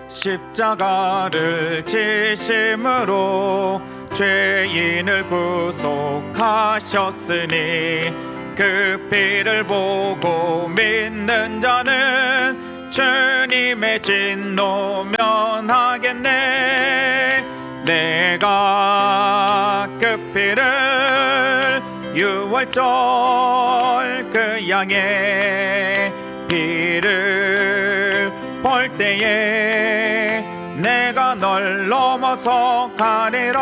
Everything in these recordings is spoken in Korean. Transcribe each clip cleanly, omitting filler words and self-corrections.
십자가를 지심으로 죄인을 구속하셨으니 그 피를 보고 믿는 자는 주님의 진노 면하겠네. 내가 그 피를 유월절 그 양의 피를 볼 때에 내가 널 넘어서 가리라.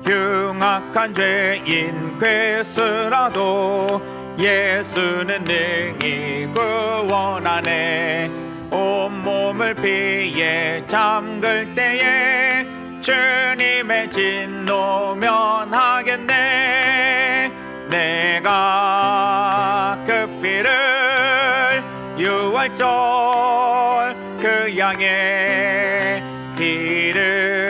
흉악한 죄인 괴수라도 예수는 능히 구원하네. 온몸을 피에 잠글 때에 주님의 진노 면하겠네. 내가 그 피를 유월절 그 양의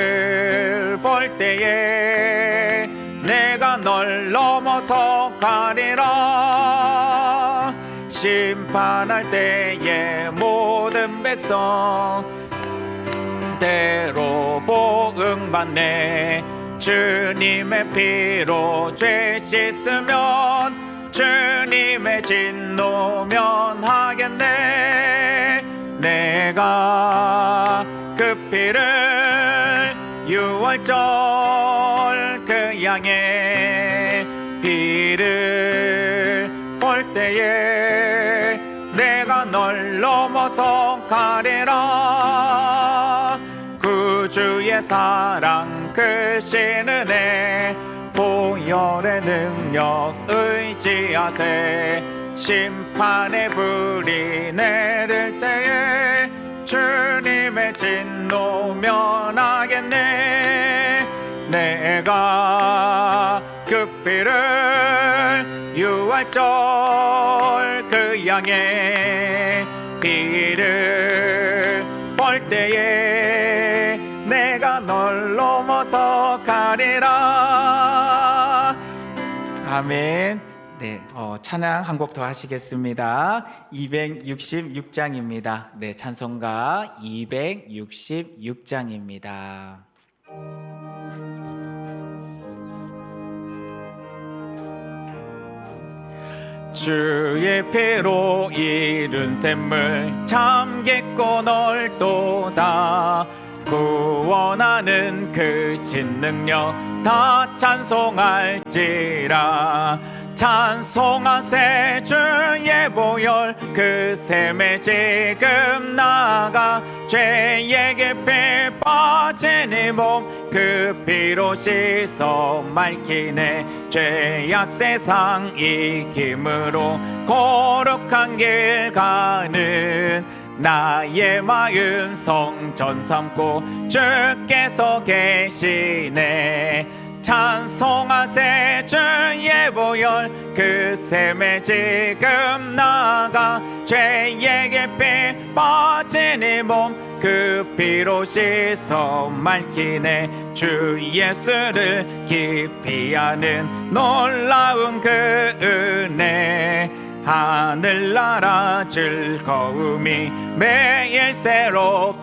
피를 볼 때에 내가 널 넘어서 가리라. 심판할 때에 모든 백성 대로 복응받네. 주님의 피로 죄 씻으면 주님의 진노 면하겠네. 내가 그 피를 유월절 그 양의 피를 볼 때에 내가 널 넘어서 가리라. 구주의 사랑 크신 은혜 보혈의 능력 의지하세. 심판의 불이 내릴 때에 주님의 진노 면하겠네. 내가 그 피를 유월절 그 양의 피를 볼 때에 내가 널 넘어서 가리라. 아멘. 네, 찬양 한 곡 더 하시겠습니다. 266장입니다. 네, 찬송가 266장입니다. 주의 피로 이룬 샘물 참 깊고 넓도다. 구원하는 그 신능력 다 찬송할지라. 찬송하세 주의 보혈 그 샘에 지금 나가. 죄의 깊이 빠진 이 몸 그 피로 씻어 맑히네. 죄악 세상 이김으로 거룩한 길 가는 나의 마음 성전 삼고 주께서 계시네. 찬송하세 주의 보혈 그 샘에 지금 나가. 죄의 깊이 빠진 이 몸 그 피로 씻어 맑히네. 주 예수를 깊이 아는 놀라운 그 은혜. 하늘나라 즐거움이 매일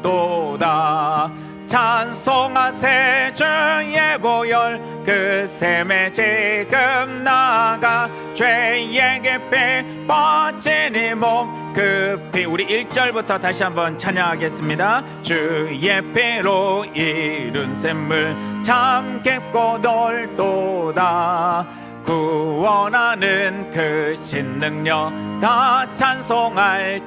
새롭도다. 찬송하세 주의 보혈 그 샘에 지금 나가. 죄의 깊이 빠진 이 몸 그 피. 우리 1절부터 다시 한번 찬양하겠습니다. 주의 피로 이룬 샘물 참 깊고 넓도다. 구원하는 그 신능력 다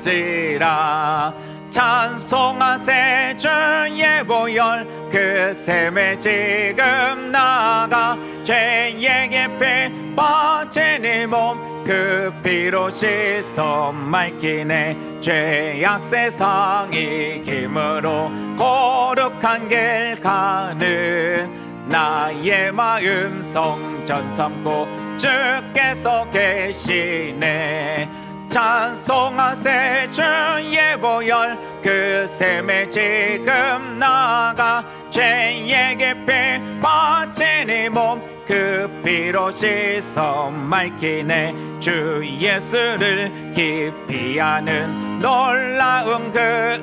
찬송할지라. 찬송하세 주의 보혈 그 샘에 지금 나가. 죄의 깊이 빠진 이 몸 그 피로 씻어 맑히네. 죄악 세상 이김으로 거룩한 길 가는 나의 마음 성전 삼고 주께서 계시네. 찬송하세 주의 보혈 그 샘에 지금 나가. 죄의 깊이 빠진 이 몸 그 피로 씻어 맑히네. 주 예수를 깊이 아는 놀라운 그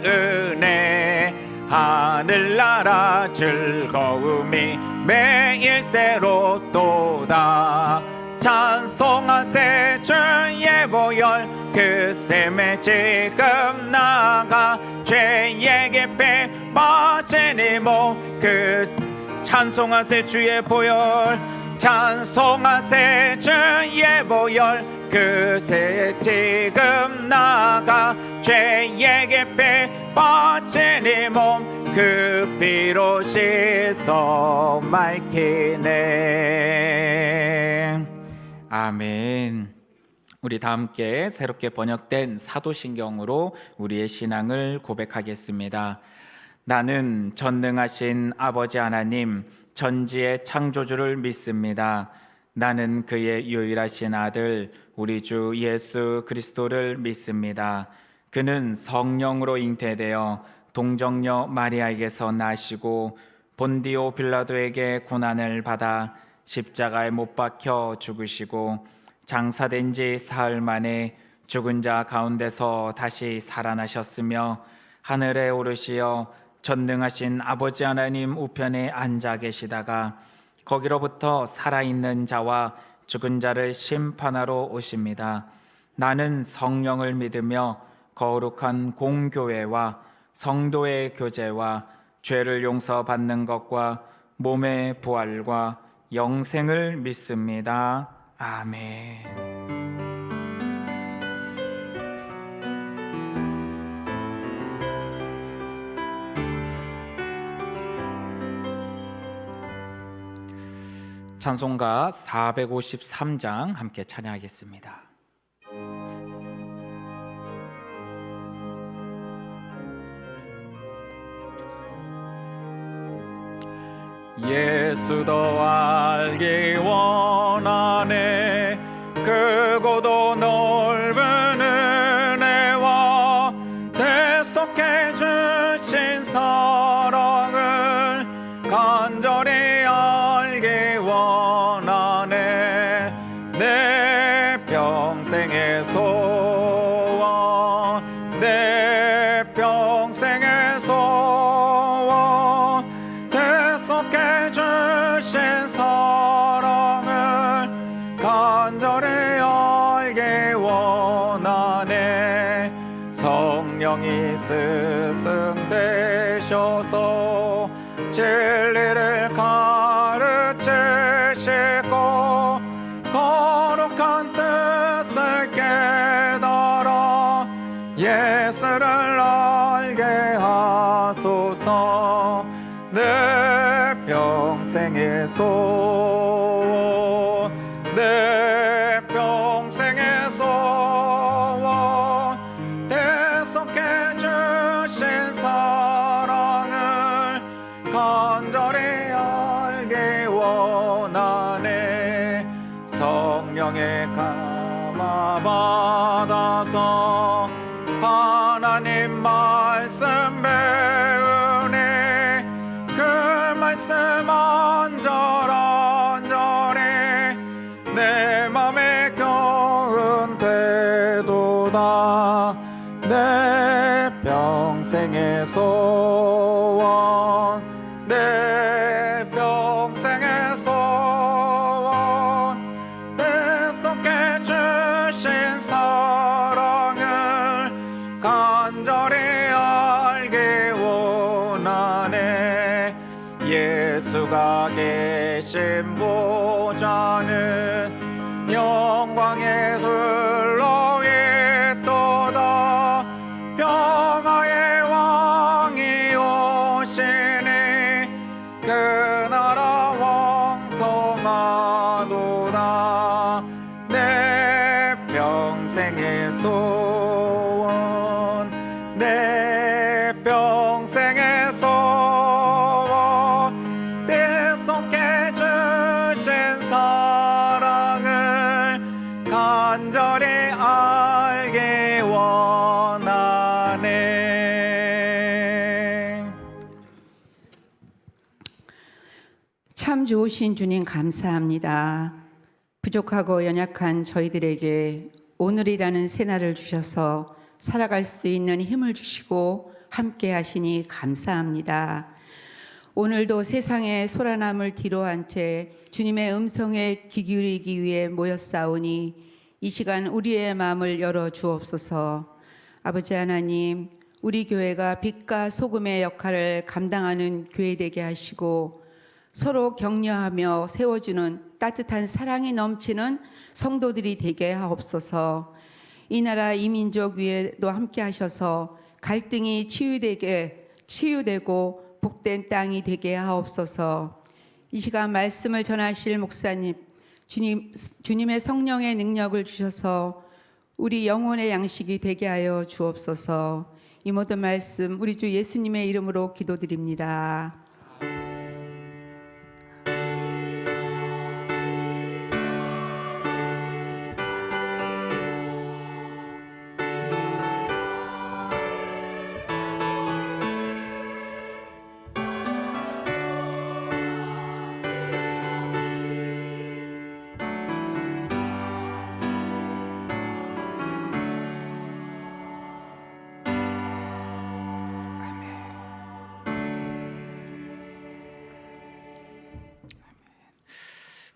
은혜 하늘나라 즐거움이 매일 새롭도다. 찬송하세 주의 보혈 그 셈에 지금 나가 죄의 깊이 빠진 이 몸 그 찬송하세 주의 보혈 찬송하세 주의 보혈 그새 지금 나가 죄의 깊이 빠진 이 몸 그 피로 씻어 맑히네. 아멘. 우리 다 함께 새롭게 번역된 사도신경으로 우리의 신앙을 고백하겠습니다. 나는 전능하신 아버지 하나님 전지의 창조주를 믿습니다. 나는 그의 유일하신 아들 우리 주 예수 그리스도를 믿습니다. 그는 성령으로 잉태되어 동정녀 마리아에게서 나시고 본디오 빌라도에게 고난을 받아 십자가에 못 박혀 죽으시고 장사된 지 사흘 만에 죽은 자 가운데서 다시 살아나셨으며 하늘에 오르시어 전능하신 아버지 하나님 우편에 앉아 계시다가 거기로부터 살아있는 자와 죽은 자를 심판하러 오십니다. 나는 성령을 믿으며 거룩한 공교회와 성도의 교제와 죄를 용서받는 것과 몸의 부활과 영생을 믿습니다. 아멘. 찬송가 453장 함께 찬양하겠습니다. 예수도 알기 원하네 크고도 넓은 은혜와 대속해 주신 사랑을 간절히 알기 원하네 내 평생의 소원 내 평생의 소원 대속해 주신 사랑을 간절히 알기 원하네 성령이 스승되셔서 진리를 가르치시고 거룩한 뜻을 깨달아 예수를 알게 하소서 내 평생의 소원 내 평생의 소원 대속해 주신 사랑을 간절히 알기 원하네 성령의 감화 받아서 하나님 말씀 배우니 그 말씀 안절안절히 내 맘에 겨운 되도다 내 평생의 소원 내 평생의 소원 대속해 주신 사랑을 간절히 알기 원하네 예수가 계신 보좌는 영광에 둘러 있도다 평화의 왕이 오시니 그 나라 왕성하도다 내 평생의 소원 내 평생의 소원 대속해 주신 사랑을 간절히 알기 원하네. 참 좋으신 주님 감사합니다. 부족하고 연약한 저희들에게 오늘이라는 새날을 주셔서 살아갈 수 있는 힘을 주시고 함께 하시니 감사합니다. 오늘도 세상의 소란함을 뒤로한 채 주님의 음성에 귀 기울이기 위해 모였사오니 이 시간 우리의 마음을 열어 주옵소서. 아버지 하나님, 우리 교회가 빛과 소금의 역할을 감당하는 교회 되게 하시고 서로 격려하며 세워주는 따뜻한 사랑이 넘치는 성도들이 되게 하옵소서. 이 나라 이 민족 위에도 함께 하셔서 갈등이 치유되고 복된 땅이 되게 하옵소서. 이 시간 말씀을 전하실 목사님, 주님의 성령의 능력을 주셔서 우리 영혼의 양식이 되게 하여 주옵소서. 이 모든 말씀 우리 주 예수님의 이름으로 기도드립니다.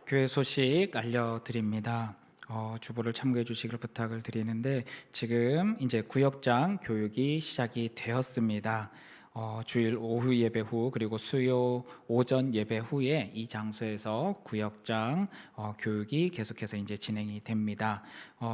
교회 소식 알려드립니다. 주보를 참고해 주시길 부탁을 드리는데 지금 이제 구역장 교육이 시작이 되었습니다. 주일 오후 예배 후 그리고 수요 오전 예배 후에 이 장소에서 구역장 교육이 계속해서 이제 진행이 됩니다.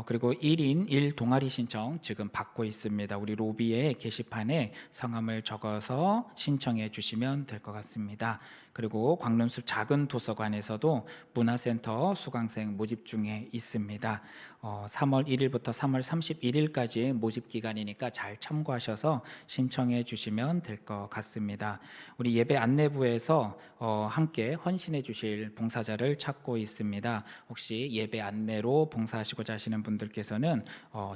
그리고 1인 1동아리 신청 지금 받고 있습니다. 우리 로비의 게시판에 성함을 적어서 신청해 주시면 될 것 같습니다. 그리고 광림숲 작은 도서관에서도 문화센터 수강생 모집 중에 있습니다. 3월 1일부터 3월 31일까지 모집 기간이니까 잘 참고하셔서 신청해 주시면 될 것 같습니다. 우리 예배 안내부에서 함께 헌신해 주실 봉사자를 찾고 있습니다. 혹시 예배 안내로 봉사하시고자 하시는 분들께서는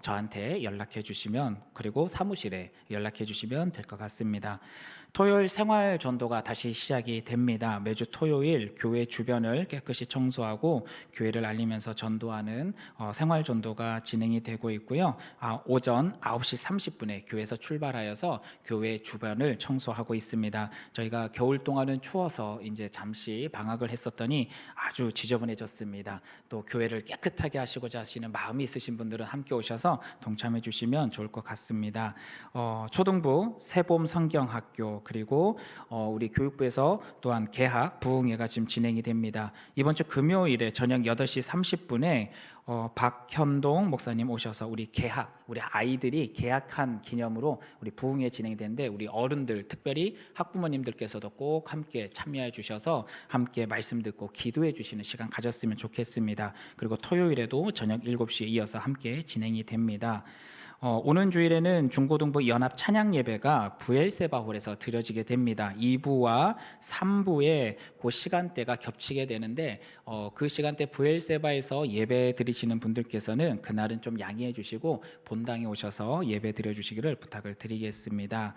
저한테 연락해 주시면, 그리고 사무실에 연락해 주시면 될 것 같습니다. 토요일 생활 전도가 다시 시작이 됩니다. 매주 토요일 교회 주변을 깨끗이 청소하고 교회를 알리면서 전도하는 생활 전도가 진행이 되고 있고요. 오전 9시 30분에 교회에서 출발하여서 교회 주변을 청소하고 있습니다. 저희가 겨울 동안은 추워서 이제 잠시 방학을 했었더니 아주 지저분해졌습니다. 또 교회를 깨끗하게 하시고자 하시는 마음이 있으신 분들은 함께 오셔서 동참해 주시면 좋을 것 같습니다. 초등부 세봄 성경학교, 그리고 우리 교육부에서 또한 개학 부흥회가 지금 진행이 됩니다. 이번 주 금요일에 저녁 8시 30분에 박현동 목사님 오셔서 우리 아이들이 개학한 기념으로 우리 부흥회 진행이 되는데 우리 어른들, 특별히 학부모님들께서도 꼭 함께 참여해 주셔서 함께 말씀 듣고 기도해 주시는 시간 가졌으면 좋겠습니다. 그리고 토요일에도 저녁 7시에 이어서 함께 진행이 됩니다. 오는 주일에는 중고등부 연합 찬양 예배가 부엘세바홀에서 드려지게 됩니다. 2부와 3부의 그 시간대가 겹치게 되는데 그 시간대 부엘세바에서 예배 드리시는 분들께서는 그날은 좀 양해해 주시고 본당에 오셔서 예배 드려 주시기를 부탁을 드리겠습니다.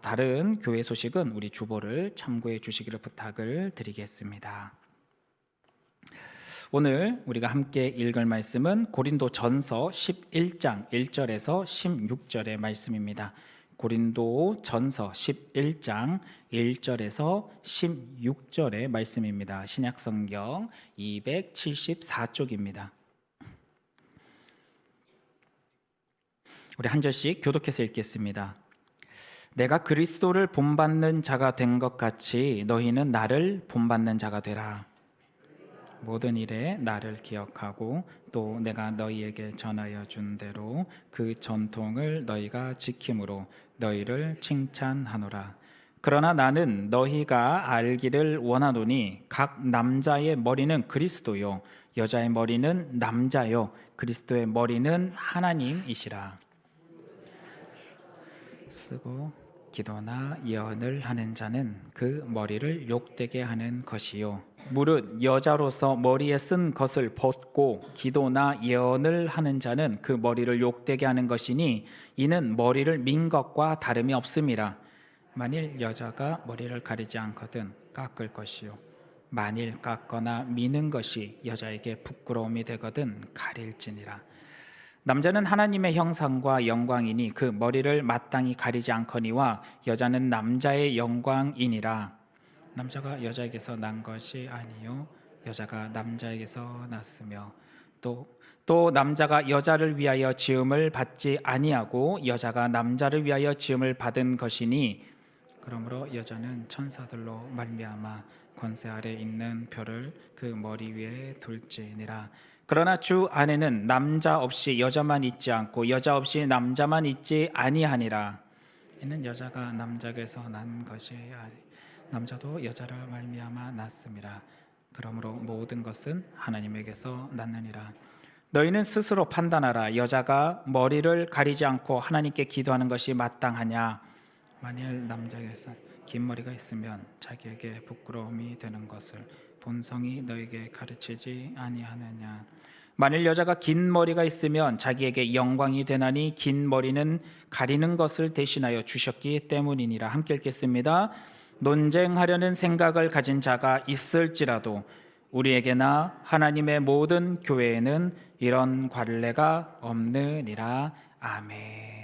다른 교회 소식은 우리 주보를 참고해 주시기를 부탁을 드리겠습니다. 오늘 우리가 함께 읽을 말씀은 고린도전서 11장 1절에서 16절의 말씀입니다. 고린도전서 11장 1절에서 16절의 말씀입니다. 신약성경 274쪽입니다. 우리 한 절씩 교독해서 읽겠습니다. 내가 그리스도를 본받는 자가 된 것 같이 너희는 나를 본받는 자가 되라. 모든 일에 나를 기억하고 또 내가 너희에게 전하여 준 대로 그 전통을 너희가 지킴으로 너희를 칭찬하노라. 그러나 나는 너희가 알기를 원하노니 각 남자의 머리는 그리스도요 여자의 머리는 남자요 그리스도의 머리는 하나님이시라. 쓰고 기도나 예언을 하는 자는 그 머리를 욕되게 하는 것이요 무릇 여자로서 머리에 쓴 것을 벗고 기도나 예언을 하는 자는 그 머리를 욕되게 하는 것이니 이는 머리를 민 것과 다름이 없음이라. 만일 여자가 머리를 가리지 않거든 깎을 것이요 만일 깎거나 미는 것이 여자에게 부끄러움이 되거든 가릴지니라. 남자는 하나님의 형상과 영광이니 그 머리를 마땅히 가리지 않거니와 여자는 남자의 영광이니라. 남자가 여자에게서 난 것이 아니요 여자가 남자에게서 났으며 또 남자가 여자를 위하여 지음을 받지 아니하고 여자가 남자를 위하여 지음을 받은 것이니 그러므로 여자는 천사들로 말미암아 권세 아래 있는 별을 그 머리 위에 둘지니라. 그러나 주 안에는 남자 없이 여자만 있지 않고 여자 없이 남자만 있지 아니하니라. 이는 여자가 남자에게서 난 것이 아니 남자도 여자를 말미암아 났음이라. 그러므로 모든 것은 하나님에게서 났느니라. 너희는 스스로 판단하라. 여자가 머리를 가리지 않고 하나님께 기도하는 것이 마땅하냐? 만일 남자에게서 긴 머리가 있으면 자기에게 부끄러움이 되는 것을 본성이 너에게 가르치지 아니하느냐? 만일 여자가 긴 머리가 있으면 자기에게 영광이 되나니 긴 머리는 가리는 것을 대신하여 주셨기 때문이니라. 함께 읽겠습니다. 논쟁하려는 생각을 가진 자가 있을지라도 우리에게나 하나님의 모든 교회에는 이런 관례가 없느니라. 아멘.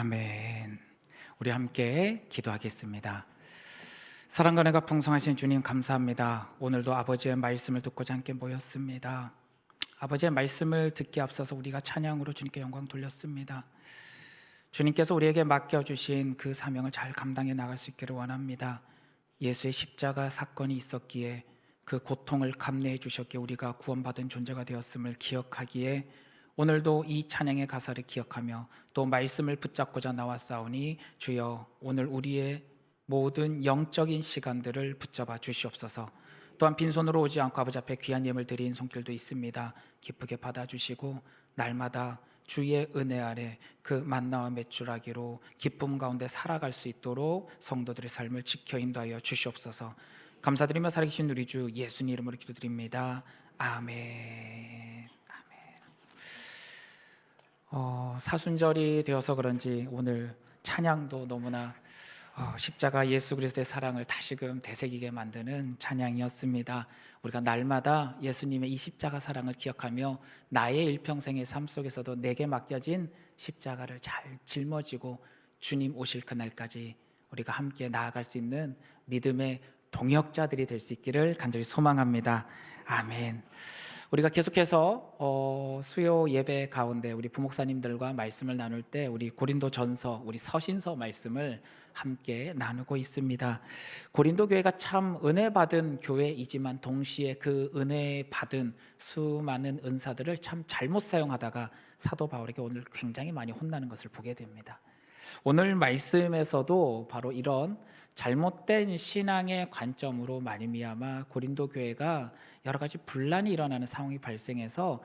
아멘. 우리 함께 기도하겠습니다. 사랑과 은혜가 풍성하신 주님 감사합니다. 오늘도 아버지의 말씀을 듣고자 함께 모였습니다. 아버지의 말씀을 듣기 앞서서 우리가 찬양으로 주님께 영광 돌렸습니다. 주님께서 우리에게 맡겨주신 그 사명을 잘 감당해 나갈 수 있기를 원합니다. 예수의 십자가 사건이 있었기에 그 고통을 감내해 주셨기에 우리가 구원받은 존재가 되었음을 기억하기에 오늘도 이 찬양의 가사를 기억하며 또 말씀을 붙잡고자 나왔사오니 주여 오늘 우리의 모든 영적인 시간들을 붙잡아 주시옵소서. 또한 빈손으로 오지 않고 아버지 앞에 귀한 예물 드린 손길도 있습니다. 기쁘게 받아주시고 날마다 주의 은혜 아래 그 만나와 맺추라기로 기쁨 가운데 살아갈 수 있도록 성도들의 삶을 지켜 인도하여 주시옵소서. 감사드리며 살아계신 우리 주 예수님 이름으로 기도드립니다. 아멘. 사순절이 되어서 그런지 오늘 찬양도 너무나 십자가 예수 그리스도의 사랑을 다시금 되새기게 만드는 찬양이었습니다. 우리가 날마다 예수님의 이 십자가 사랑을 기억하며 나의 일평생의 삶 속에서도 내게 맡겨진 십자가를 잘 짊어지고 주님 오실 그날까지 우리가 함께 나아갈 수 있는 믿음의 동역자들이 될 수 있기를 간절히 소망합니다. 아멘. 우리가 계속해서 수요 예배 가운데 우리 부목사님들과 말씀을 나눌 때 우리 고린도전서, 우리 서신서 말씀을 함께 나누고 있습니다. 고린도 교회가 참 은혜 받은 교회이지만 동시에 그 은혜 받은 수많은 은사들을 참 잘못 사용하다가 사도 바울에게 오늘 굉장히 많이 혼나는 것을 보게 됩니다. 오늘 말씀에서도 바로 이런 잘못된 신앙의 관점으로 말미암아 고린도 교회가 여러 가지 분란이 일어나는 상황이 발생해서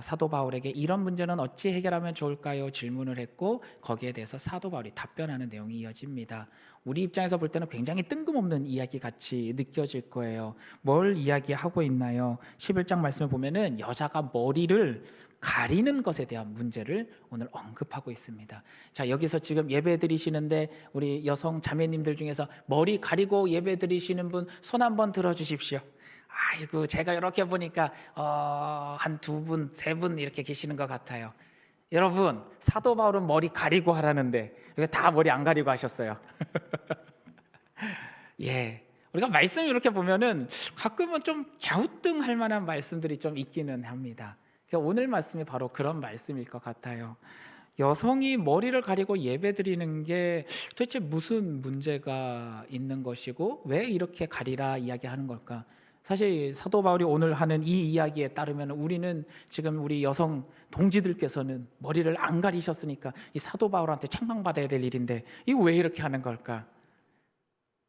사도 바울에게 이런 문제는 어찌 해결하면 좋을까요? 질문을 했고 거기에 대해서 사도 바울이 답변하는 내용이 이어집니다. 우리 입장에서 볼 때는 굉장히 뜬금없는 이야기 같이 느껴질 거예요. 뭘 이야기하고 있나요? 11장 말씀을 보면은 여자가 머리를 가리는 것에 대한 문제를 오늘 언급하고 있습니다. 자, 여기서 지금 예배 드리시는데 우리 여성 자매님들 중에서 머리 가리고 예배 드리시는 분 손 한번 들어 주십시오. 아이고, 제가 이렇게 보니까 한 두 분, 세 분 이렇게 계시는 것 같아요. 여러분, 사도 바울은 머리 가리고 하라는데 왜 다 머리 안 가리고 하셨어요? 예, 우리가 말씀을 이렇게 보면은 가끔은 좀 갸우뚱할 만한 말씀들이 좀 있기는 합니다. 오늘 말씀이 바로 그런 말씀일 것 같아요. 여성이 머리를 가리고 예배드리는 게 도대체 무슨 문제가 있는 것이고 왜 이렇게 가리라 이야기하는 걸까? 사실 사도 바울이 오늘 하는 이 이야기에 따르면 우리는 지금 우리 여성 동지들께서는 머리를 안 가리셨으니까 이 사도 바울한테 책망받아야 될 일인데 이거 왜 이렇게 하는 걸까?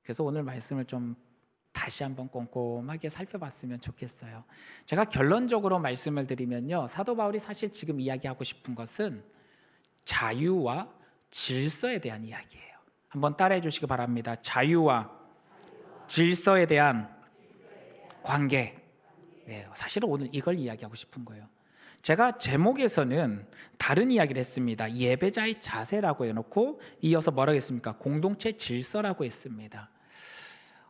그래서 오늘 말씀을 좀 다시 한번 꼼꼼하게 살펴봤으면 좋겠어요. 제가 결론적으로 말씀을 드리면요, 사도 바울이 사실 지금 이야기하고 싶은 것은 자유와 질서에 대한 이야기예요. 한번 따라해 주시기 바랍니다. 자유와 질서에 대한 관계. 네, 사실은 오늘 이걸 이야기하고 싶은 거예요. 제가 제목에서는 다른 이야기를 했습니다. 예배자의 자세라고 해놓고 이어서 뭐라고 했습니까? 공동체 질서라고 했습니다.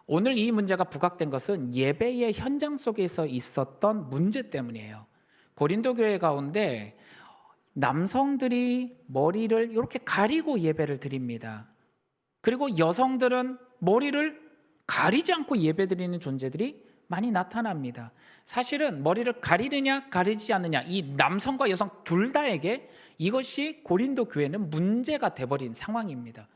오늘 이 문제가 부각된 것은 예배의 현장 속에서 있었던 문제 때문이에요. 고린도 교회 가운데 남성들이 머리를 이렇게 가리고 예배를 드립니다. 그리고 여성들은 머리를 가리지 않고 예배 드리는 존재들이 많이 나타납니다. 사실은 머리를 가리느냐 가리지 않느냐 이 남성과 여성 둘 다에게 이것이 고린도 교회는 문제가 돼버린 상황입니다.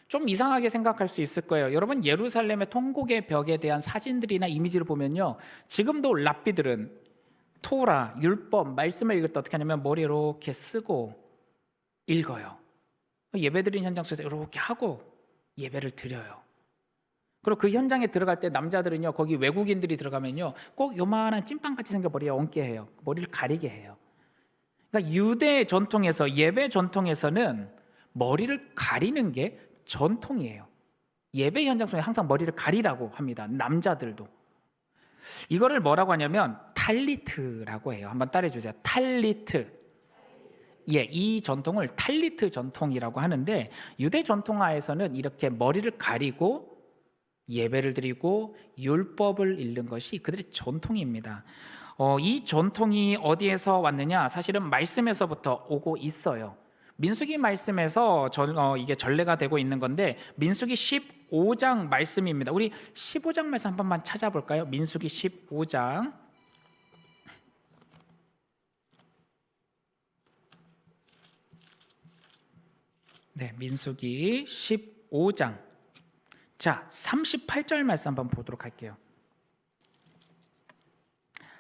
좀 이상하게 생각할 수 있을 거예요. 여러분, 예루살렘의 통곡의 벽에 대한 사진들이나 이미지를 보면요, 지금도 랍비들은 토라, 율법, 말씀을 읽을 때 어떻게 하냐면 머리 이렇게 쓰고 읽어요. 예배드리는 현장 속에서 이렇게 하고 예배를 드려요. 그리고 그 현장에 들어갈 때 남자들은요, 거기 외국인들이 들어가면요 꼭 요만한 찐빵같이 생겨 머리에 얹게 해요. 머리를 가리게 해요. 그러니까 유대 전통에서, 예배 전통에서는 머리를 가리는 게 전통이에요. 예배 현장 속에 항상 머리를 가리라고 합니다. 남자들도. 이거를 뭐라고 하냐면 탈리트라고 해요. 한번 따라해 주세요. 탈리트. 예, 이 전통을 탈리트 전통이라고 하는데 유대 전통하에서는 이렇게 머리를 가리고 예배를 드리고 율법을 읽는 것이 그들의 전통입니다. 이 전통이 어디에서 왔느냐? 사실은 말씀에서부터 오고 있어요. 민수기 말씀에서 이게 전례가 되고 있는 건데 민수기 15장 말씀입니다. 우리 15장 말씀 한 번만 찾아볼까요? 민수기 15장. 네, 민수기 15장. 자, 38절 말씀 한번 보도록 할게요.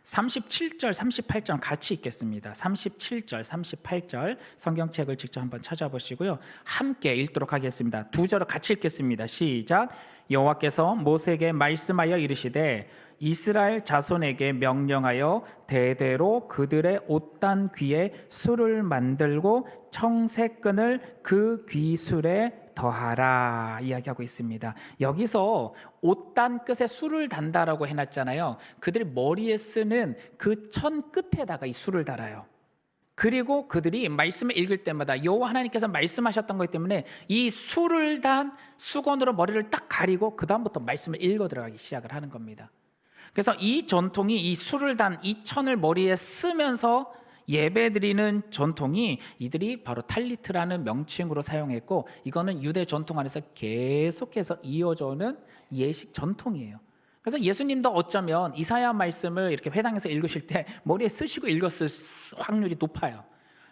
37절, 38절 같이 읽겠습니다. 37절, 38절 성경책을 직접 한번 찾아보시고요. 함께 읽도록 하겠습니다. 두 절을 같이 읽겠습니다. 시작. 여호와께서 모세에게 말씀하여 이르시되 이스라엘 자손에게 명령하여 대대로 그들의 옷단 귀에 술을 만들고 청색끈을 그 귀술에 더하라 이야기하고 있습니다. 여기서 옷단 끝에 술을 단다라고 해놨잖아요. 그들이 머리에 쓰는 그 천 끝에다가 이 술을 달아요. 그리고 그들이 말씀을 읽을 때마다 여호와 하나님께서 말씀하셨던 것 때문에 이 술을 단 수건으로 머리를 딱 가리고 그 다음부터 말씀을 읽어 들어가기 시작을 하는 겁니다. 그래서 이 전통이 이 술을 단 이 천을 머리에 쓰면서 예배드리는 전통이 이들이 바로 탈리트라는 명칭으로 사용했고, 이거는 유대 전통 안에서 계속해서 이어져 오는 예식 전통이에요. 그래서 예수님도 어쩌면 이사야 말씀을 이렇게 회당에서 읽으실 때 머리에 쓰시고 읽었을 확률이 높아요.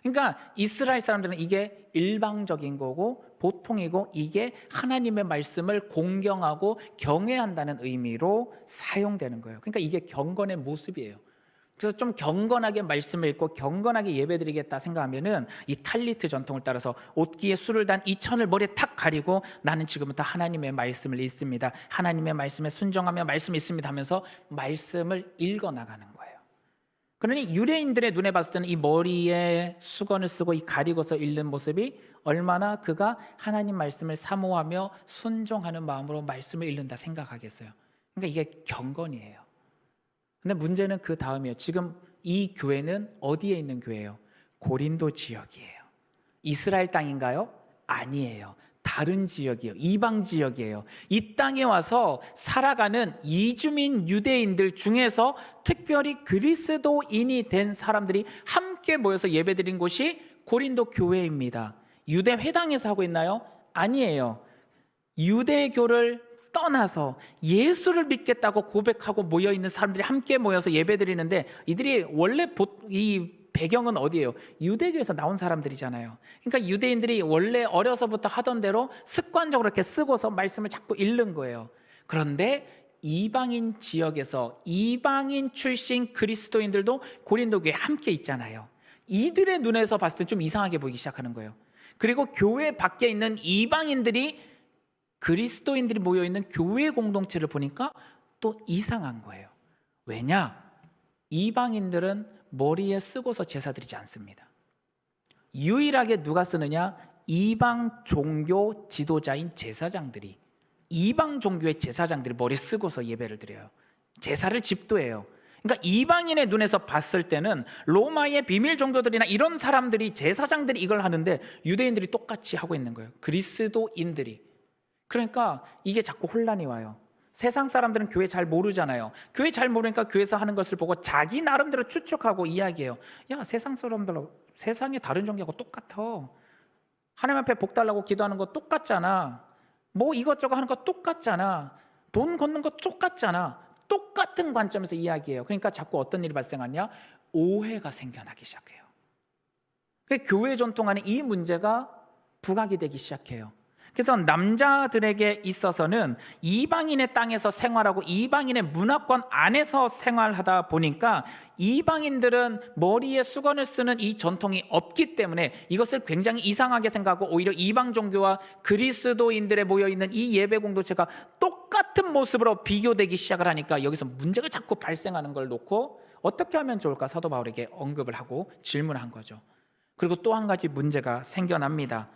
그러니까 이스라엘 사람들은 이게 일방적인 거고 보통이고, 이게 하나님의 말씀을 공경하고 경외한다는 의미로 사용되는 거예요. 그러니까 이게 경건의 모습이에요. 그래서 좀 경건하게 말씀을 읽고 경건하게 예배드리겠다 생각하면은 이 탈리트 전통을 따라서 옷기에 술을 단 이 천을 머리에 탁 가리고 나는 지금부터 하나님의 말씀을 읽습니다, 하나님의 말씀에 순종하며 말씀이 있습니다 하면서 말씀을 읽어 나가는 거예요. 그러니 유대인들의 눈에 봤을 때는 이 머리에 수건을 쓰고 이 가리고서 읽는 모습이 얼마나 그가 하나님 말씀을 사모하며 순종하는 마음으로 말씀을 읽는다 생각하겠어요. 그러니까 이게 경건이에요. 근데 문제는 그 다음이에요. 지금 이 교회는 어디에 있는 교회예요? 고린도 지역이에요. 이스라엘 땅인가요? 아니에요. 다른 지역이에요. 이방 지역이에요. 이 땅에 와서 살아가는 이주민 유대인들 중에서 특별히 그리스도인이 된 사람들이 함께 모여서 예배드린 곳이 고린도 교회입니다. 유대 회당에서 하고 있나요? 아니에요. 유대교를 떠나서 예수를 믿겠다고 고백하고 모여있는 사람들이 함께 모여서 예배드리는데, 이들이 원래 이 배경은 어디예요? 유대교에서 나온 사람들이잖아요. 그러니까 유대인들이 원래 어려서부터 하던 대로 습관적으로 이렇게 쓰고서 말씀을 자꾸 읽는 거예요. 그런데 이방인 지역에서 이방인 출신 그리스도인들도 고린도교에 함께 있잖아요. 이들의 눈에서 봤을 때 좀 이상하게 보이기 시작하는 거예요. 그리고 교회 밖에 있는 이방인들이 그리스도인들이 모여있는 교회 공동체를 보니까 또 이상한 거예요. 왜냐? 이방인들은 머리에 쓰고서 제사 드리지 않습니다. 유일하게 누가 쓰느냐? 이방 종교 지도자인 제사장들이, 이방 종교의 제사장들이 머리에 쓰고서 예배를 드려요. 제사를 집도해요. 그러니까 이방인의 눈에서 봤을 때는 로마의 비밀 종교들이나 이런 사람들이, 제사장들이 이걸 하는데 유대인들이 똑같이 하고 있는 거예요. 그리스도인들이. 그러니까 이게 자꾸 혼란이 와요. 세상 사람들은 교회 잘 모르잖아요. 교회 잘 모르니까 교회에서 하는 것을 보고 자기 나름대로 추측하고 이야기해요. 야, 세상 사람들, 세상에 다른 종교하고 똑같아. 하나님 앞에 복 달라고 기도하는 거 똑같잖아. 뭐 이것저것 하는 거 똑같잖아. 돈 걷는 거 똑같잖아. 똑같은 관점에서 이야기해요. 그러니까 자꾸 어떤 일이 발생하냐? 오해가 생겨나기 시작해요. 교회 전통 안에 이 문제가 부각이 되기 시작해요. 그래서 남자들에게 있어서는 이방인의 땅에서 생활하고 이방인의 문화권 안에서 생활하다 보니까 이방인들은 머리에 수건을 쓰는 이 전통이 없기 때문에 이것을 굉장히 이상하게 생각하고, 오히려 이방 종교와 그리스도인들에 모여있는 이 예배 공동체가 똑같은 모습으로 비교되기 시작을 하니까 여기서 문제가 자꾸 발생하는 걸 놓고 어떻게 하면 좋을까 사도 바울에게 언급을 하고 질문한 거죠. 그리고 또 한 가지 문제가 생겨납니다.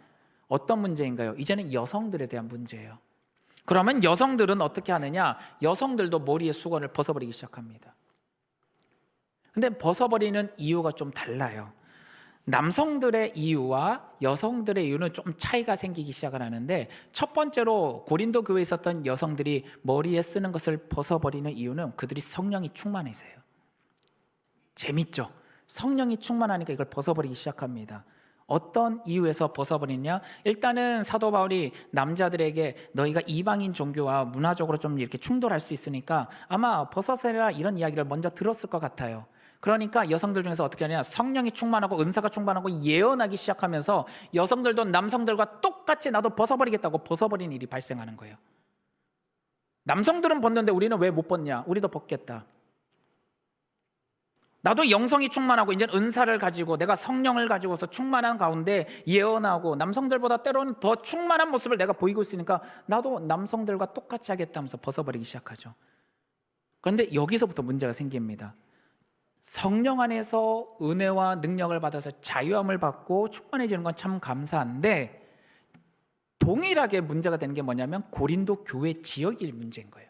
어떤 문제인가요? 이제는 여성들에 대한 문제예요. 그러면 여성들은 어떻게 하느냐? 여성들도 머리에 수건을 벗어버리기 시작합니다. 근데 벗어버리는 이유가 좀 달라요. 남성들의 이유와 여성들의 이유는 좀 차이가 생기기 시작을 하는데, 첫 번째로 고린도 교회에 있었던 여성들이 머리에 쓰는 것을 벗어버리는 이유는 그들이 성령이 충만해서요. 재밌죠? 성령이 충만하니까 이걸 벗어버리기 시작합니다. 어떤 이유에서 벗어버리냐? 일단은 사도 바울이 남자들에게 너희가 이방인 종교와 문화적으로 좀 이렇게 충돌할 수 있으니까 아마 벗어서라 이런 이야기를 먼저 들었을 것 같아요. 그러니까 여성들 중에서 어떻게 하냐? 성령이 충만하고 은사가 충만하고 예언하기 시작하면서 여성들도 남성들과 똑같이 나도 벗어버리겠다고 벗어버리는 일이 발생하는 거예요. 남성들은 벗는데 우리는 왜 못 벗냐? 우리도 벗겠다. 나도 영성이 충만하고 이제 은사를 가지고 내가 성령을 가지고서 충만한 가운데 예언하고 남성들보다 때로는 더 충만한 모습을 내가 보이고 있으니까 나도 남성들과 똑같이 하겠다면서 벗어버리기 시작하죠. 그런데 여기서부터 문제가 생깁니다. 성령 안에서 은혜와 능력을 받아서 자유함을 받고 충만해지는 건 참 감사한데 동일하게 문제가 되는 게 뭐냐면 고린도 교회 지역이 문제인 거예요.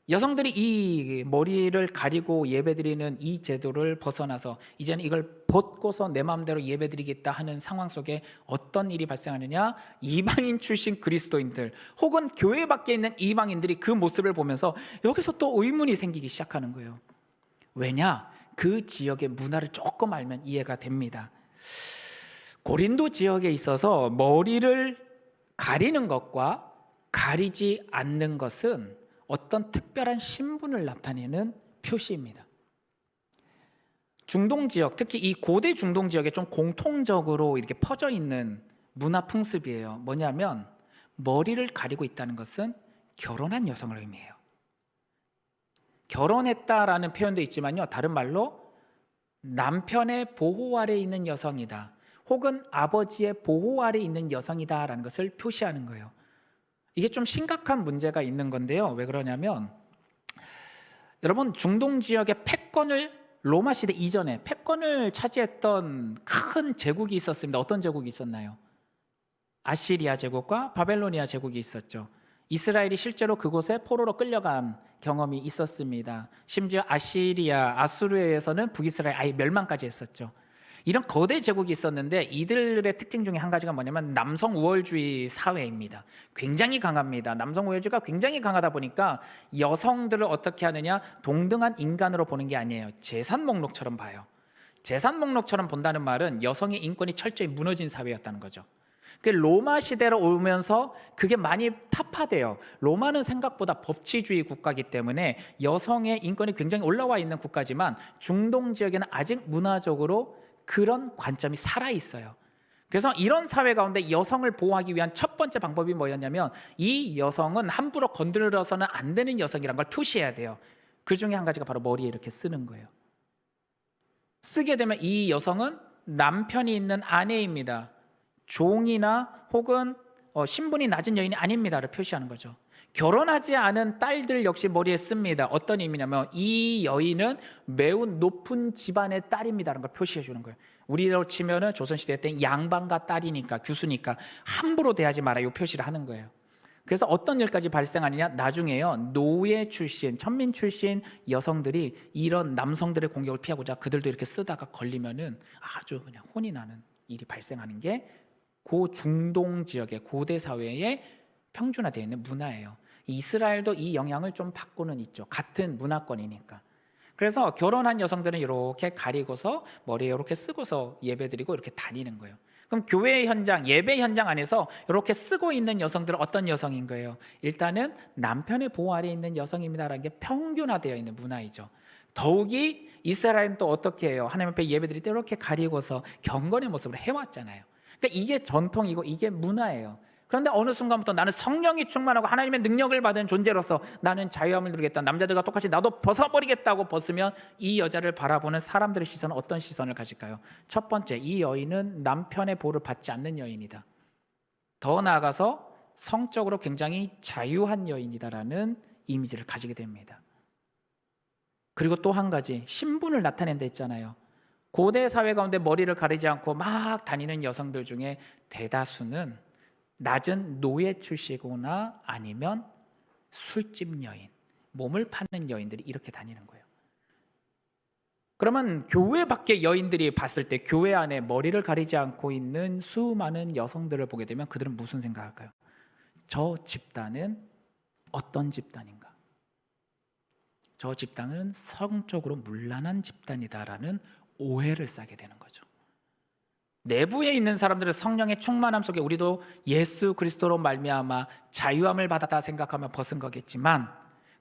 여성들이 이 머리를 가리고 예배드리는 이 제도를 벗어나서 이제는 이걸 벗고서 내 마음대로 예배드리겠다 하는 상황 속에 어떤 일이 발생하느냐? 이방인 출신 그리스도인들 혹은 교회 밖에 있는 이방인들이 그 모습을 보면서 여기서 또 의문이 생기기 시작하는 거예요. 왜냐? 그 지역의 문화를 조금 알면 이해가 됩니다. 고린도 지역에 있어서 머리를 가리는 것과 가리지 않는 것은 어떤 특별한 신분을 나타내는 표시입니다. 중동 지역, 특히 이 고대 중동 지역에 좀 공통적으로 이렇게 퍼져 있는 문화 풍습이에요. 뭐냐면 머리를 가리고 있다는 것은 결혼한 여성을 의미해요. 결혼했다라는 표현도 있지만요, 다른 말로 남편의 보호 아래 있는 여성이다, 혹은 아버지의 보호 아래 있는 여성이다라는 것을 표시하는 거예요. 이게 좀 심각한 문제가 있는 건데요. 왜 그러냐면 여러분, 중동 지역의 패권을 로마 시대 이전에 패권을 차지했던 큰 제국이 있었습니다. 어떤 제국이 있었나요? 아시리아 제국과 바벨로니아 제국이 있었죠. 이스라엘이 실제로 그곳에 포로로 끌려간 경험이 있었습니다. 심지어 아수르에서는 북이스라엘 아예 멸망까지 했었죠. 이런 거대 제국이 있었는데 이들의 특징 중에 한 가지가 뭐냐면 남성 우월주의 사회입니다. 굉장히 강합니다. 남성 우월주의가 굉장히 강하다 보니까 여성들을 어떻게 하느냐? 동등한 인간으로 보는 게 아니에요. 재산 목록처럼 봐요. 재산 목록처럼 본다는 말은 여성의 인권이 철저히 무너진 사회였다는 거죠. 그 로마 시대로 오면서 그게 많이 타파돼요. 로마는 생각보다 법치주의 국가이기 때문에 여성의 인권이 굉장히 올라와 있는 국가지만 중동 지역에는 아직 문화적으로 그런 관점이 살아있어요. 그래서 이런 사회 가운데 여성을 보호하기 위한 첫 번째 방법이 뭐였냐면 이 여성은 함부로 건드려서는 안 되는 여성이라는 걸 표시해야 돼요. 그 중에 한 가지가 바로 머리에 이렇게 쓰는 거예요. 쓰게 되면 이 여성은 남편이 있는 아내입니다. 종이나 혹은 신분이 낮은 여인이 아닙니다를 표시하는 거죠. 결혼하지 않은 딸들 역시 머리에 씁니다. 어떤 의미냐면 이 여인은 매우 높은 집안의 딸입니다라는 걸 표시해 주는 거예요. 우리로 치면은 조선시대 때 양반가 딸이니까 교수니까 함부로 대하지 마라 이 표시를 하는 거예요. 그래서 어떤 일까지 발생하느냐? 나중에요, 노예 출신, 천민 출신 여성들이 이런 남성들의 공격을 피하고자 그들도 이렇게 쓰다가 걸리면은 아주 그냥 혼이 나는 일이 발생하는 게 고 중동 지역의 고대 사회에 평준화되어 있는 문화예요. 이스라엘도 이 영향을 좀 받고는 있죠. 같은 문화권이니까. 그래서 결혼한 여성들은 이렇게 가리고서 머리에 이렇게 쓰고서 예배드리고 이렇게 다니는 거예요. 그럼 교회 현장, 예배 현장 안에서 이렇게 쓰고 있는 여성들은 어떤 여성인 거예요? 일단은 남편의 보호 아래에 있는 여성입니다라는 게 평균화되어 있는 문화이죠. 더욱이 이스라엘은 또 어떻게 해요? 하나님 앞에 예배드릴 때 이렇게 가리고서 경건의 모습으로 해왔잖아요. 그러니까 이게 전통이고 이게 문화예요. 그런데 어느 순간부터 나는 성령이 충만하고 하나님의 능력을 받은 존재로서 나는 자유함을 누리겠다, 남자들과 똑같이 나도 벗어버리겠다고 벗으면 이 여자를 바라보는 사람들의 시선은 어떤 시선을 가질까요? 첫 번째, 이 여인은 남편의 보호를 받지 않는 여인이다. 더 나아가서 성적으로 굉장히 자유한 여인이다라는 이미지를 가지게 됩니다. 그리고 또 한 가지, 신분을 나타낸다 했잖아요. 고대 사회 가운데 머리를 가리지 않고 막 다니는 여성들 중에 대다수는 낮은 노예 출시거나 아니면 술집 여인, 몸을 파는 여인들이 이렇게 다니는 거예요. 그러면 교회 밖의 여인들이 봤을 때 교회 안에 머리를 가리지 않고 있는 수많은 여성들을 보게 되면 그들은 무슨 생각할까요? 저 집단은 어떤 집단인가? 저 집단은 성적으로 문란한 집단이다라는 오해를 싸게 되는 거죠. 내부에 있는 사람들은 성령의 충만함 속에 우리도 예수 그리스도로 말미암아 자유함을 받았다 생각하며 벗은 거겠지만,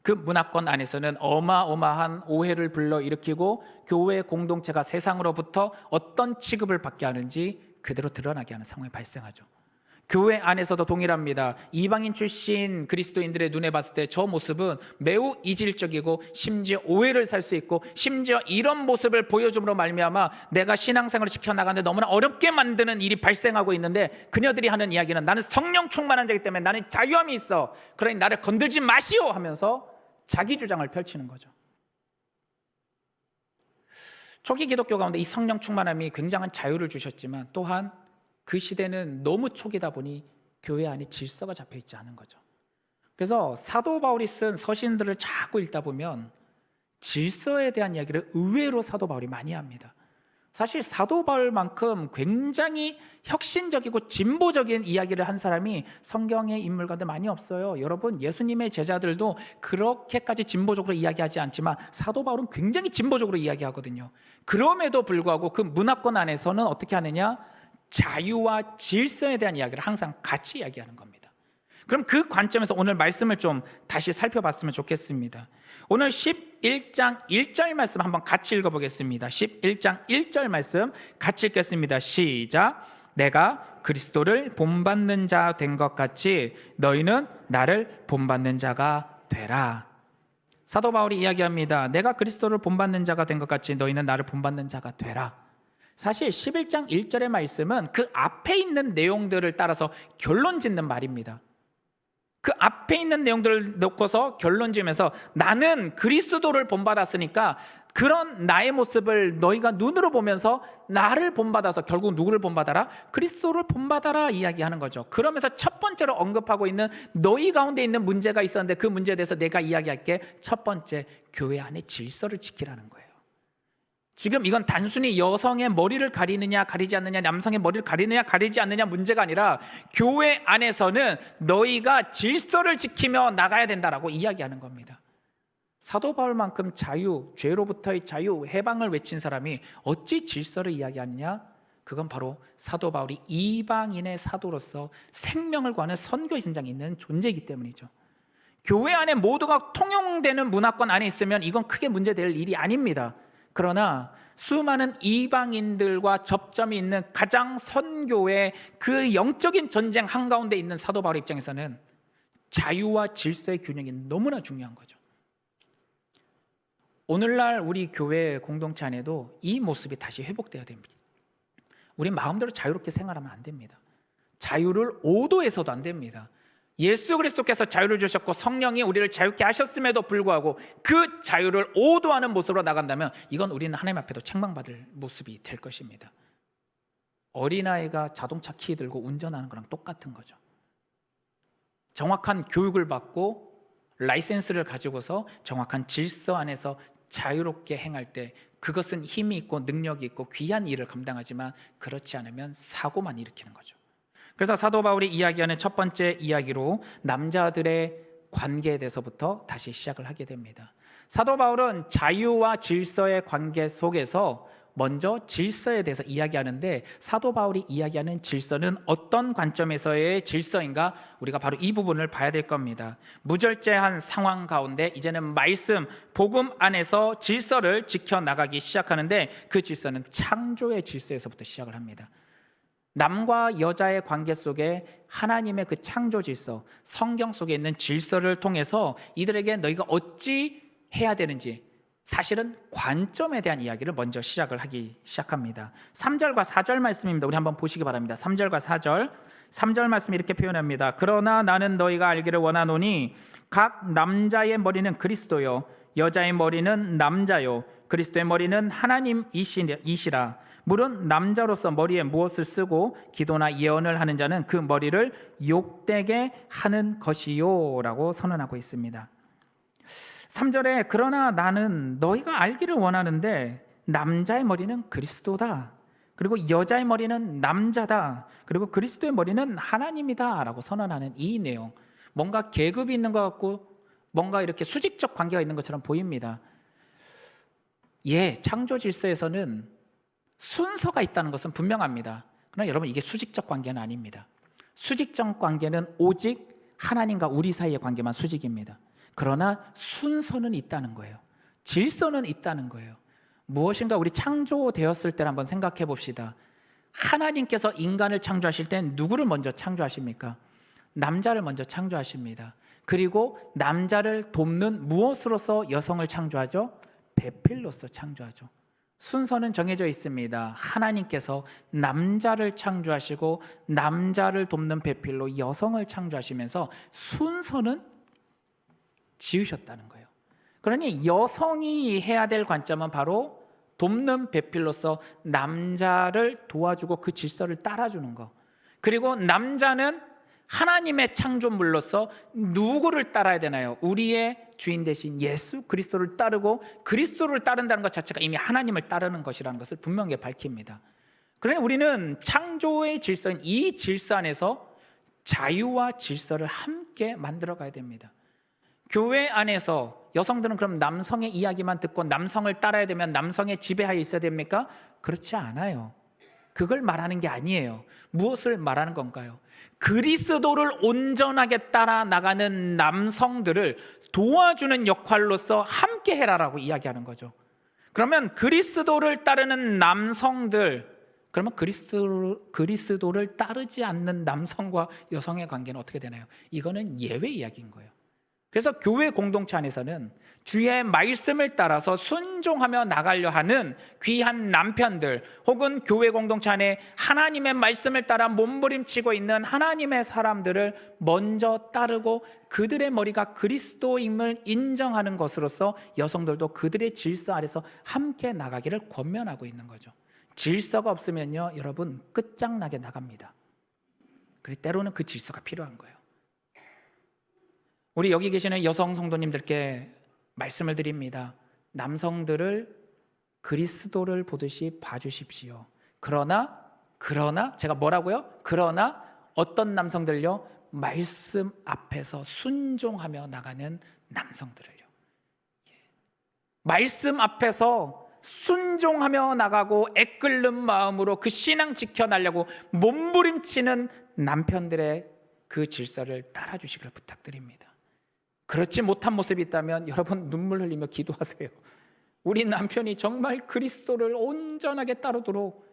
그 문화권 안에서는 어마어마한 오해를 불러일으키고 교회 공동체가 세상으로부터 어떤 취급을 받게 하는지 그대로 드러나게 하는 상황이 발생하죠. 교회 안에서도 동일합니다. 이방인 출신 그리스도인들의 눈에 봤을 때 저 모습은 매우 이질적이고 심지어 오해를 살 수 있고, 심지어 이런 모습을 보여줌으로 말미암아 내가 신앙생활을 지켜나가는데 너무나 어렵게 만드는 일이 발생하고 있는데, 그녀들이 하는 이야기는 나는 성령 충만한 자이기 때문에 나는 자유함이 있어, 그러니 나를 건들지 마시오 하면서 자기 주장을 펼치는 거죠. 초기 기독교 가운데 이 성령 충만함이 굉장한 자유를 주셨지만, 또한 그 시대는 너무 초기다 보니 교회 안에 질서가 잡혀 있지 않은 거죠. 그래서 사도 바울이 쓴 서신들을 자꾸 읽다 보면 질서에 대한 이야기를 의외로 사도 바울이 많이 합니다. 사실 사도 바울만큼 굉장히 혁신적이고 진보적인 이야기를 한 사람이 성경의 인물 가운데 많이 없어요. 여러분, 예수님의 제자들도 그렇게까지 진보적으로 이야기하지 않지만 사도 바울은 굉장히 진보적으로 이야기하거든요. 그럼에도 불구하고 그 문화권 안에서는 어떻게 하느냐? 자유와 질서에 대한 이야기를 항상 같이 이야기하는 겁니다. 그럼 그 관점에서 오늘 말씀을 좀 다시 살펴봤으면 좋겠습니다. 오늘 11장 1절 말씀 한번 같이 읽어보겠습니다. 11장 1절 말씀 같이 읽겠습니다. 시작. 내가 그리스도를 본받는 자 된 것 같이 너희는 나를 본받는 자가 되라. 사도 바울이 이야기합니다. 내가 그리스도를 본받는 자가 된 것 같이 너희는 나를 본받는 자가 되라. 사실 11장 1절의 말씀은 그 앞에 있는 내용들을 따라서 결론 짓는 말입니다. 그 앞에 있는 내용들을 놓고서 결론 지으면서 나는 그리스도를 본받았으니까 그런 나의 모습을 너희가 눈으로 보면서 나를 본받아서 결국 누구를 본받아라? 그리스도를 본받아라 이야기하는 거죠. 그러면서 첫 번째로 언급하고 있는 너희 가운데 있는 문제가 있었는데 그 문제에 대해서 내가 이야기할게. 첫 번째, 교회 안에 질서를 지키라는 거예요. 지금 이건 단순히 여성의 머리를 가리느냐 가리지 않느냐, 남성의 머리를 가리느냐 가리지 않느냐 문제가 아니라 교회 안에서는 너희가 질서를 지키며 나가야 된다라고 이야기하는 겁니다. 사도 바울만큼 자유, 죄로부터의 자유, 해방을 외친 사람이 어찌 질서를 이야기하느냐? 그건 바로 사도 바울이 이방인의 사도로서 생명을 구하는 선교 현장에 있는 존재이기 때문이죠. 교회 안에 모두가 통용되는 문화권 안에 있으면 이건 크게 문제될 일이 아닙니다. 그러나 수많은 이방인들과 접점이 있는 가장 선교의 그 영적인 전쟁 한가운데 있는 사도 바울 입장에서는 자유와 질서의 균형이 너무나 중요한 거죠. 오늘날 우리 교회 공동체 안에도 이 모습이 다시 회복되어야 됩니다. 우리 마음대로 자유롭게 생활하면 안 됩니다. 자유를 오도해서도 안 됩니다. 예수 그리스도께서 자유를 주셨고 성령이 우리를 자유케 하셨음에도 불구하고 그 자유를 오도하는 모습으로 나간다면 이건 우리는 하나님 앞에도 책망받을 모습이 될 것입니다. 어린아이가 자동차 키 들고 운전하는 거랑 똑같은 거죠. 정확한 교육을 받고 라이센스를 가지고서 정확한 질서 안에서 자유롭게 행할 때 그것은 힘이 있고 능력이 있고 귀한 일을 감당하지만 그렇지 않으면 사고만 일으키는 거죠. 그래서 사도 바울이 이야기하는 첫 번째 이야기로 남자들의 관계에 대해서부터 다시 시작을 하게 됩니다. 사도 바울은 자유와 질서의 관계 속에서 먼저 질서에 대해서 이야기하는데, 사도 바울이 이야기하는 질서는 어떤 관점에서의 질서인가? 우리가 바로 이 부분을 봐야 될 겁니다. 무절제한 상황 가운데 이제는 말씀, 복음 안에서 질서를 지켜나가기 시작하는데, 그 질서는 창조의 질서에서부터 시작을 합니다. 남과 여자의 관계 속에 하나님의 그 창조 질서, 성경 속에 있는 질서를 통해서 이들에게 너희가 어찌 해야 되는지, 사실은 관점에 대한 이야기를 먼저 하기 시작합니다. 3절과 4절 말씀입니다. 우리 한번 보시기 바랍니다. 3절과 4절. 3절 말씀 이렇게 표현합니다. 그러나 나는 너희가 알기를 원하노니 각 남자의 머리는 그리스도요 여자의 머리는 남자요 그리스도의 머리는 하나님이시라. 물은 남자로서 머리에 무엇을 쓰고 기도나 예언을 하는 자는 그 머리를 욕되게 하는 것이요 라고 선언하고 있습니다. 3절에 그러나 나는 너희가 알기를 원하는데 남자의 머리는 그리스도다, 그리고 여자의 머리는 남자다, 그리고 그리스도의 머리는 하나님이다 라고 선언하는 이 내용, 뭔가 계급이 있는 것 같고 뭔가 이렇게 수직적 관계가 있는 것처럼 보입니다. 창조 질서에서는 순서가 있다는 것은 분명합니다. 그러나 여러분, 이게 수직적 관계는 아닙니다. 수직적 관계는 오직 하나님과 우리 사이의 관계만 수직입니다. 그러나 순서는 있다는 거예요. 질서는 있다는 거예요. 무엇인가 우리 창조되었을 때를 한번 생각해 봅시다. 하나님께서 인간을 창조하실 땐 누구를 먼저 창조하십니까? 남자를 먼저 창조하십니다. 그리고 남자를 돕는 무엇으로서 여성을 창조하죠? 배필로서 창조하죠. 순서는 정해져 있습니다. 하나님께서 남자를 창조하시고 남자를 돕는 배필로 여성을 창조하시면서 순서는 지으셨다는 거예요. 그러니 여성이 해야 될 관점은 바로 돕는 배필로서 남자를 도와주고 그 질서를 따라주는 것. 그리고 남자는 하나님의 창조물로서 누구를 따라야 되나요? 우리의 주인 되신 예수 그리스도를 따르고, 그리스도를 따른다는 것 자체가 이미 하나님을 따르는 것이라는 것을 분명히 밝힙니다. 그러니 우리는 창조의 질서인 이 질서 안에서 자유와 질서를 함께 만들어 가야 됩니다. 교회 안에서 여성들은 그럼 남성의 이야기만 듣고 남성을 따라야 되면 남성의 지배하에 있어야 됩니까? 그렇지 않아요. 그걸 말하는 게 아니에요. 무엇을 말하는 건가요? 그리스도를 온전하게 따라 나가는 남성들을 도와주는 역할로서 함께 해라라고 이야기하는 거죠. 그러면 그리스도를 따르는 남성들, 그러면 그리스도를 따르지 않는 남성과 여성의 관계는 어떻게 되나요? 이거는 예외 이야기인 거예요. 그래서 교회 공동체 안에서는 주의 말씀을 따라서 순종하며 나가려 하는 귀한 남편들, 혹은 교회 공동체 안에 하나님의 말씀을 따라 몸부림치고 있는 하나님의 사람들을 먼저 따르고 그들의 머리가 그리스도임을 인정하는 것으로서 여성들도 그들의 질서 아래서 함께 나가기를 권면하고 있는 거죠. 질서가 없으면요, 여러분, 끝장나게 나갑니다. 그리고 때로는 그 질서가 필요한 거예요. 우리 여기 계시는 여성 성도님들께 말씀을 드립니다. 남성들을 그리스도를 보듯이 봐주십시오. 그러나 제가 뭐라고요? 그러나 어떤 남성들요? 말씀 앞에서 순종하며 나가는 남성들을요. 말씀 앞에서 순종하며 나가고 애끓는 마음으로 그 신앙 지켜나려고 몸부림치는 남편들의 그 질서를 따라주시길 부탁드립니다. 그렇지 못한 모습이 있다면 여러분 눈물 흘리며 기도하세요. 우리 남편이 정말 그리스도를 온전하게 따르도록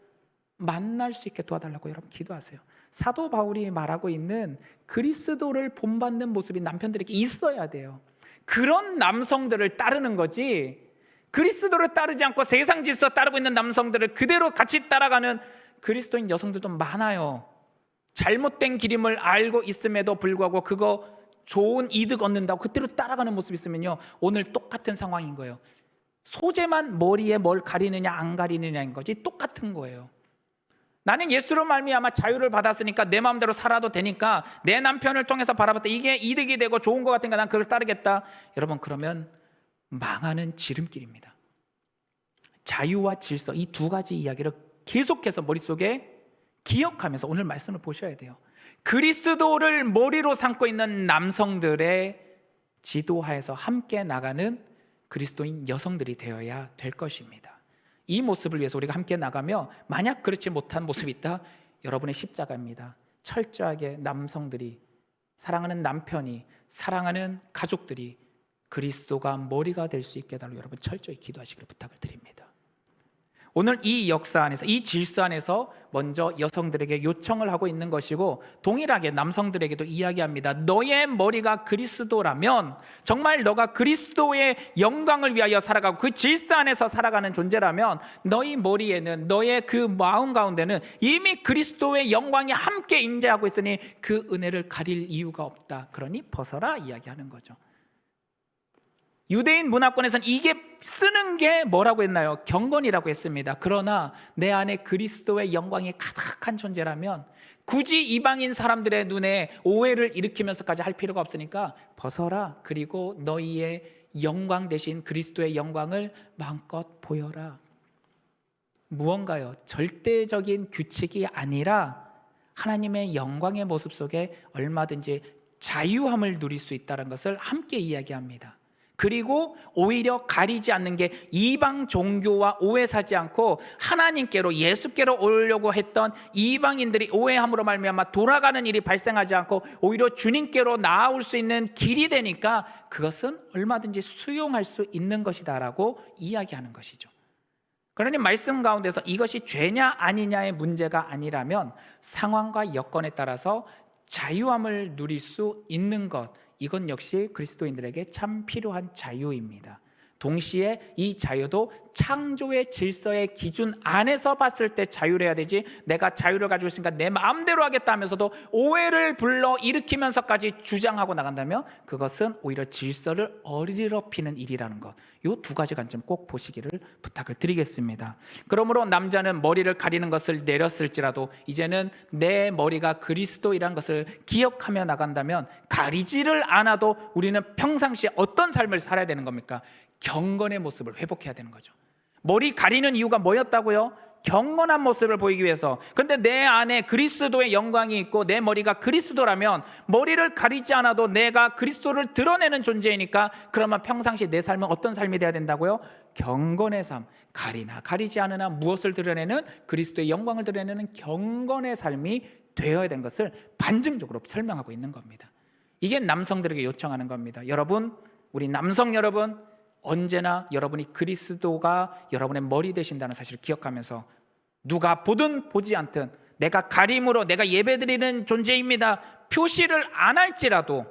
만날 수 있게 도와달라고 여러분 기도하세요. 사도 바울이 말하고 있는 그리스도를 본받는 모습이 남편들에게 있어야 돼요. 그런 남성들을 따르는 거지, 그리스도를 따르지 않고 세상 질서 따르고 있는 남성들을 그대로 같이 따라가는 그리스도인 여성들도 많아요. 잘못된 길임을 알고 있음에도 불구하고 그거 좋은 이득 얻는다고 그대로 따라가는 모습이 있으면요, 오늘 똑같은 상황인 거예요. 소재만 머리에 뭘 가리느냐 안 가리느냐인 거지 똑같은 거예요. 나는 예수로 말미암아 자유를 받았으니까 내 마음대로 살아도 되니까 내 남편을 통해서 바라볼 때 이게 이득이 되고 좋은 것 같으니까 난 그걸 따르겠다. 여러분, 그러면 망하는 지름길입니다. 자유와 질서, 이 두 가지 이야기를 계속해서 머릿속에 기억하면서 오늘 말씀을 보셔야 돼요. 그리스도를 머리로 삼고 있는 남성들의 지도하에서 함께 나가는 그리스도인 여성들이 되어야 될 것입니다. 이 모습을 위해서 우리가 함께 나가며, 만약 그렇지 못한 모습이 있다, 여러분의 십자가입니다. 철저하게 남성들이, 사랑하는 남편이, 사랑하는 가족들이 그리스도가 머리가 될 수 있게 해달라고 여러분 철저히 기도하시기를 부탁을 드립니다. 오늘 이 역사 안에서, 이 질서 안에서 먼저 여성들에게 요청을 하고 있는 것이고, 동일하게 남성들에게도 이야기합니다. 너의 머리가 그리스도라면, 정말 너가 그리스도의 영광을 위하여 살아가고 그 질서 안에서 살아가는 존재라면, 너희 머리에는, 너의 그 마음 가운데는 이미 그리스도의 영광이 함께 임재하고 있으니 그 은혜를 가릴 이유가 없다. 그러니 벗어라 이야기하는 거죠. 유대인 문화권에서는 이게 쓰는 게 뭐라고 했나요? 경건이라고 했습니다. 그러나 내 안에 그리스도의 영광이 가득한 존재라면 굳이 이방인 사람들의 눈에 오해를 일으키면서까지 할 필요가 없으니까 벗어라. 그리고 너희의 영광 대신 그리스도의 영광을 마음껏 보여라. 무언가요? 절대적인 규칙이 아니라 하나님의 영광의 모습 속에 얼마든지 자유함을 누릴 수 있다는 것을 함께 이야기합니다. 그리고 오히려 가리지 않는 게 이방 종교와 오해 사지 않고 하나님께로 예수께로 오려고 했던 이방인들이 오해함으로 말미암아 돌아가는 일이 발생하지 않고 오히려 주님께로 나아올 수 있는 길이 되니까 그것은 얼마든지 수용할 수 있는 것이다라고 이야기하는 것이죠. 그러니 말씀 가운데서 이것이 죄냐 아니냐의 문제가 아니라면 상황과 여건에 따라서 자유함을 누릴 수 있는 것, 이건 역시 그리스도인들에게 참 필요한 자유입니다. 동시에 이 자유도 창조의 질서의 기준 안에서 봤을 때 자유를 해야 되지, 내가 자유를 가지고 있으니까 내 마음대로 하겠다 하면서도 오해를 불러 일으키면서까지 주장하고 나간다면 그것은 오히려 질서를 어지럽히는 일이라는 것, 이 두 가지 관점 꼭 보시기를 부탁을 드리겠습니다. 그러므로 남자는 머리를 가리는 것을 내렸을지라도 이제는 내 머리가 그리스도이라는 것을 기억하며 나간다면 가리지를 않아도 우리는 평상시에 어떤 삶을 살아야 되는 겁니까? 경건의 모습을 회복해야 되는 거죠. 머리 가리는 이유가 뭐였다고요? 경건한 모습을 보이기 위해서. 그런데 내 안에 그리스도의 영광이 있고 내 머리가 그리스도라면 머리를 가리지 않아도 내가 그리스도를 드러내는 존재이니까 그러면 평상시 내 삶은 어떤 삶이 돼야 된다고요? 경건의 삶, 가리나 가리지 않으나 무엇을 드러내는? 그리스도의 영광을 드러내는 경건의 삶이 되어야 된 것을 반증적으로 설명하고 있는 겁니다. 이게 남성들에게 요청하는 겁니다. 여러분, 우리 남성 여러분, 언제나 여러분이 그리스도가 여러분의 머리 되신다는 사실을 기억하면서 누가 보든 보지 않든 내가 가림으로 내가 예배드리는 존재입니다 표시를 안 할지라도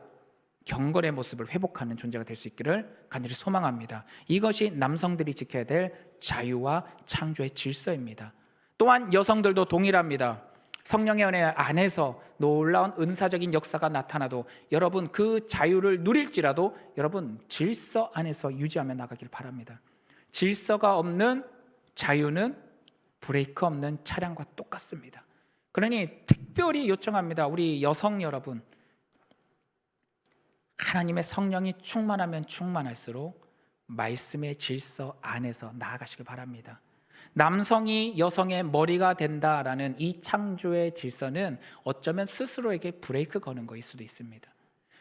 경건의 모습을 회복하는 존재가 될 수 있기를 간절히 소망합니다. 이것이 남성들이 지켜야 될 자유와 창조의 질서입니다. 또한 여성들도 동일합니다. 성령의 은혜 안에서 놀라운 은사적인 역사가 나타나도 여러분 그 자유를 누릴지라도 여러분 질서 안에서 유지하며 나가길 바랍니다. 질서가 없는 자유는 브레이크 없는 차량과 똑같습니다. 그러니 특별히 요청합니다. 우리 여성 여러분, 하나님의 성령이 충만하면 충만할수록 말씀의 질서 안에서 나아가시길 바랍니다. 남성이 여성의 머리가 된다라는 이 창조의 질서는 어쩌면 스스로에게 브레이크 거는 것일 수도 있습니다.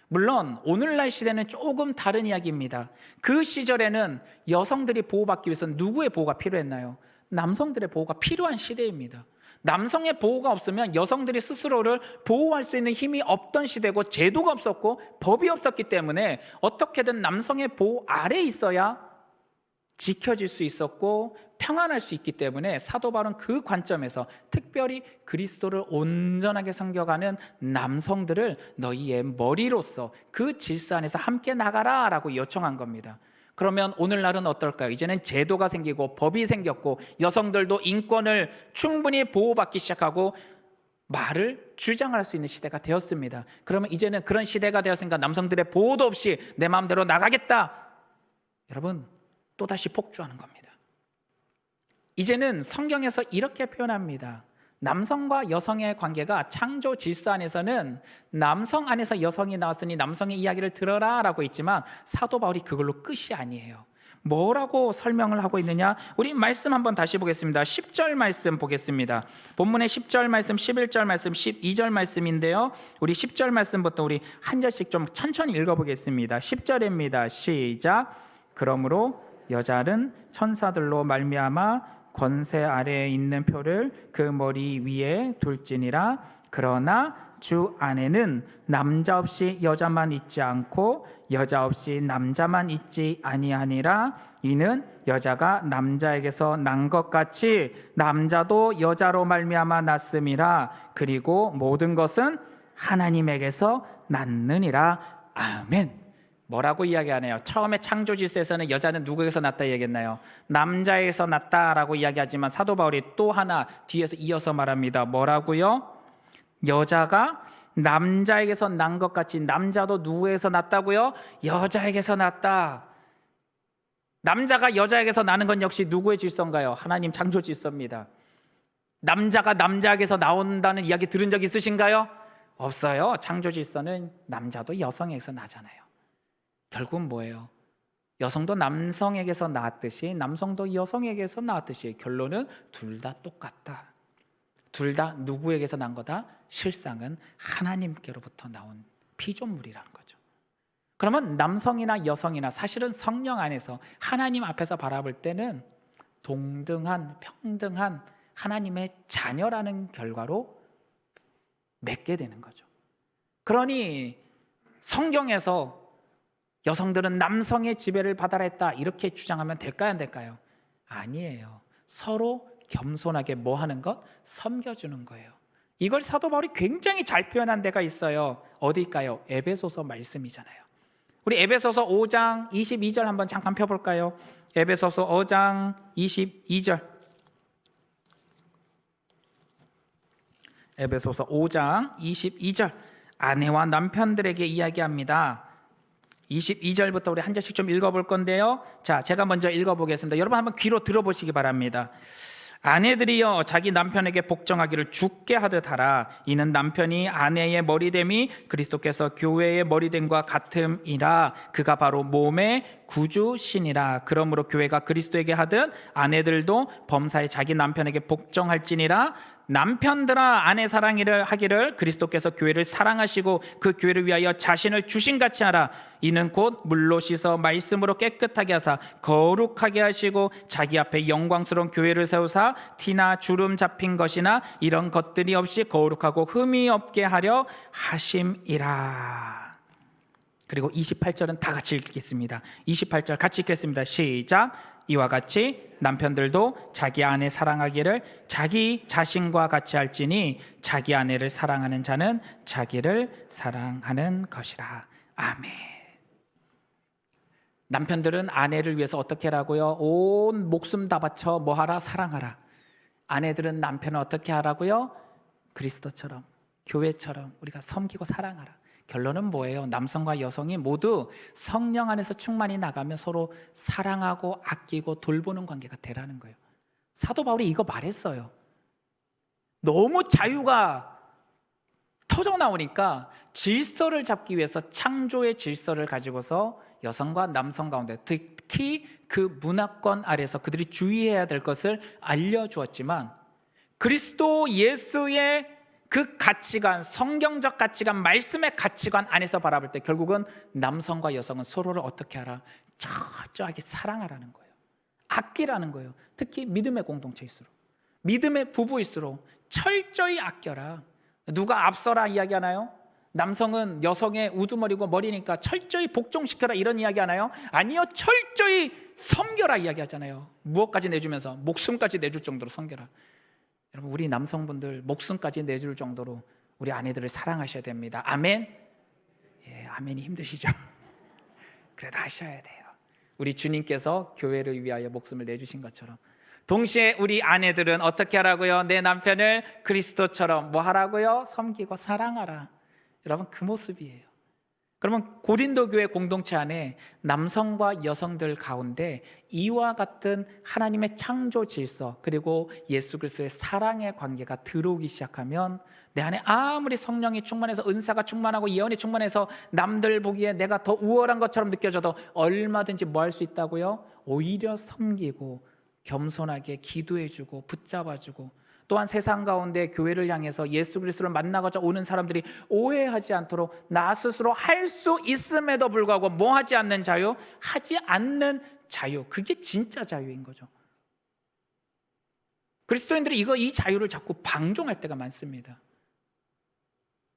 물론 오늘날 시대는 조금 다른 이야기입니다. 그 시절에는 여성들이 보호받기 위해서는 누구의 보호가 필요했나요? 남성들의 보호가 필요한 시대입니다. 남성의 보호가 없으면 여성들이 스스로를 보호할 수 있는 힘이 없던 시대고 제도가 없었고 법이 없었기 때문에 어떻게든 남성의 보호 아래에 있어야 지켜질 수 있었고 평안할 수 있기 때문에 사도 바울은 그 관점에서 특별히 그리스도를 온전하게 섬겨가는 남성들을 너희의 머리로서 그 질서 안에서 함께 나가라 라고 요청한 겁니다. 그러면 오늘날은 어떨까요? 이제는 제도가 생기고 법이 생겼고 여성들도 인권을 충분히 보호받기 시작하고 말을 주장할 수 있는 시대가 되었습니다. 그러면 이제는 그런 시대가 되었으니까 남성들의 보호도 없이 내 마음대로 나가겠다. 여러분, 또다시 폭주하는 겁니다. 이제는 성경에서 이렇게 표현합니다. 남성과 여성의 관계가 창조 질서 안에서는 남성 안에서 여성이 나왔으니 남성의 이야기를 들어라 라고 있지만 사도 바울이 그걸로 끝이 아니에요. 뭐라고 설명을 하고 있느냐? 우리 말씀 한번 다시 보겠습니다. 10절 말씀 보겠습니다. 본문의 10절 말씀, 11절 말씀, 12절 말씀인데요, 우리 10절 말씀부터 우리 한 절씩 좀 천천히 읽어보겠습니다. 10절입니다. 시작. 그러므로 여자는 천사들로 말미암아 권세 아래에 있는 표를 그 머리 위에 둘지니라. 그러나 주 안에는 남자 없이 여자만 있지 않고 여자 없이 남자만 있지 아니하니라. 이는 여자가 남자에게서 난 것 같이 남자도 여자로 말미암아 났음이라. 그리고 모든 것은 하나님에게서 났느니라. 아멘. 뭐라고 이야기하나요? 처음에 창조 질서에서는 여자는 누구에게서 났다 얘기했나요? 남자에게서 났다라고 이야기하지만 사도 바울이 또 하나 뒤에서 이어서 말합니다. 뭐라고요? 여자가 남자에게서 난 것 같이 남자도 누구에게서 났다고요? 여자에게서 났다. 남자가 여자에게서 나는 건 역시 누구의 질서인가요? 하나님 창조 질서입니다. 남자가 남자에게서 나온다는 이야기 들은 적 있으신가요? 없어요. 창조 질서는 남자도 여성에게서 나잖아요. 결국은 뭐예요? 여성도 남성에게서 나왔듯이 남성도 여성에게서 나왔듯이 결론은 둘 다 똑같다. 둘 다 누구에게서 난 거다? 실상은 하나님께로부터 나온 피조물이라는 거죠. 그러면 남성이나 여성이나 사실은 성령 안에서 하나님 앞에서 바라볼 때는 동등한, 평등한 하나님의 자녀라는 결과로 맺게 되는 거죠. 그러니 성경에서 여성들은 남성의 지배를 받아라 했다 이렇게 주장하면 될까요, 안 될까요? 아니에요. 서로 겸손하게 뭐 하는 것? 섬겨주는 거예요. 이걸 사도 바울이 굉장히 잘 표현한 데가 있어요. 어디일까요? 에베소서 말씀이잖아요. 우리 에베소서 5장 22절 한번 잠깐 펴볼까요? 에베소서 5장 22절. 에베소서 5장 22절. 아내와 남편들에게 이야기합니다. 22절부터 우리 한 절씩 좀 읽어볼 건데요. 자, 제가 먼저 읽어보겠습니다. 여러분 한번 귀로 들어보시기 바랍니다. 아내들이여 자기 남편에게 복종하기를 주께 하듯 하라. 이는 남편이 아내의 머리됨이 그리스도께서 교회의 머리됨과 같음이라. 그가 바로 몸의 구주시니라. 그러므로 교회가 그리스도에게 하듯 아내들도 범사에 자기 남편에게 복종할지니라. 남편들아 아내 사랑이를 하기를 그리스도께서 교회를 사랑하시고 그 교회를 위하여 자신을 주신같이 하라. 이는 곧 물로 씻어 말씀으로 깨끗하게 하사 거룩하게 하시고 자기 앞에 영광스러운 교회를 세우사 티나 주름 잡힌 것이나 이런 것들이 없이 거룩하고 흠이 없게 하려 하심이라. 그리고 28절은 다 같이 읽겠습니다. 28절 같이 읽겠습니다. 시작. 이와 같이 남편들도 자기 아내 사랑하기를 자기 자신과 같이 할지니 자기 아내를 사랑하는 자는 자기를 사랑하는 것이라. 아멘. 남편들은 아내를 위해서 어떻게 하라고요? 온 목숨 다 바쳐 뭐하라? 사랑하라. 아내들은 남편을 어떻게 하라고요? 그리스도처럼, 교회처럼 우리가 섬기고 사랑하라. 결론은 뭐예요? 남성과 여성이 모두 성령 안에서 충만히 나가며 서로 사랑하고 아끼고 돌보는 관계가 되라는 거예요. 사도 바울이 이거 말했어요. 너무 자유가 터져 나오니까 질서를 잡기 위해서 창조의 질서를 가지고서 여성과 남성 가운데 특히 그 문화권 아래서 그들이 주의해야 될 것을 알려주었지만 그리스도 예수의 그 가치관, 성경적 가치관, 말씀의 가치관 안에서 바라볼 때 결국은 남성과 여성은 서로를 어떻게 하라? 철저하게 사랑하라는 거예요. 아끼라는 거예요. 특히 믿음의 공동체일수록, 믿음의 부부일수록 철저히 아껴라. 누가 앞서라 이야기하나요? 남성은 여성의 우두머리고 머리니까 철저히 복종시켜라 이런 이야기 하나요? 아니요, 철저히 섬겨라 이야기하잖아요. 무엇까지 내주면서 목숨까지 내줄 정도로 섬겨라. 여러분, 우리 남성분들 목숨까지 내줄 정도로 우리 아내들을 사랑하셔야 됩니다. 아멘? 예, 아멘이 힘드시죠? 그래도 하셔야 돼요. 우리 주님께서 교회를 위하여 목숨을 내주신 것처럼 동시에 우리 아내들은 어떻게 하라고요? 내 남편을 그리스도처럼 뭐 하라고요? 섬기고 사랑하라. 여러분, 그 모습이에요. 그러면 고린도 교회 공동체 안에 남성과 여성들 가운데 이와 같은 하나님의 창조 질서 그리고 예수 그리스도의 사랑의 관계가 들어오기 시작하면 내 안에 아무리 성령이 충만해서 은사가 충만하고 예언이 충만해서 남들 보기에 내가 더 우월한 것처럼 느껴져도 얼마든지 뭐 할 수 있다고요? 오히려 섬기고 겸손하게 기도해주고 붙잡아주고, 또한 세상 가운데 교회를 향해서 예수 그리스도를 만나고자 오는 사람들이 오해하지 않도록 나 스스로 할 수 있음에도 불구하고 뭐 하지 않는 자유? 하지 않는 자유. 그게 진짜 자유인 거죠. 그리스도인들이 이 자유를 자꾸 방종할 때가 많습니다.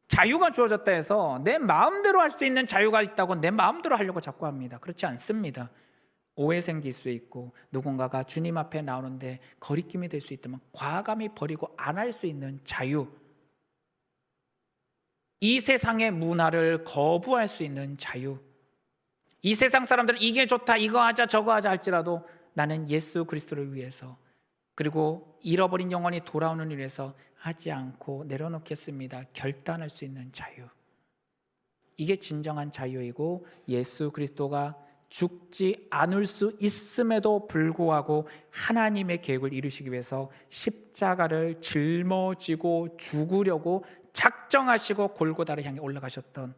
자유가 주어졌다 해서 내 마음대로 할 수 있는 자유가 있다고 내 마음대로 하려고 자꾸 합니다. 그렇지 않습니다. 오해 생길 수 있고 누군가가 주님 앞에 나오는데 거리낌이 될 수 있다면 과감히 버리고 안 할 수 있는 자유, 이 세상의 문화를 거부할 수 있는 자유, 이 세상 사람들은 이게 좋다 이거 하자 저거 하자 할지라도 나는 예수 그리스도를 위해서 그리고 잃어버린 영혼이 돌아오는 일을 위해서 하지 않고 내려놓겠습니다 결단할 수 있는 자유, 이게 진정한 자유이고 예수 그리스도가 죽지 않을 수 있음에도 불구하고 하나님의 계획을 이루시기 위해서 십자가를 짊어지고 죽으려고 작정하시고 골고다를 향해 올라가셨던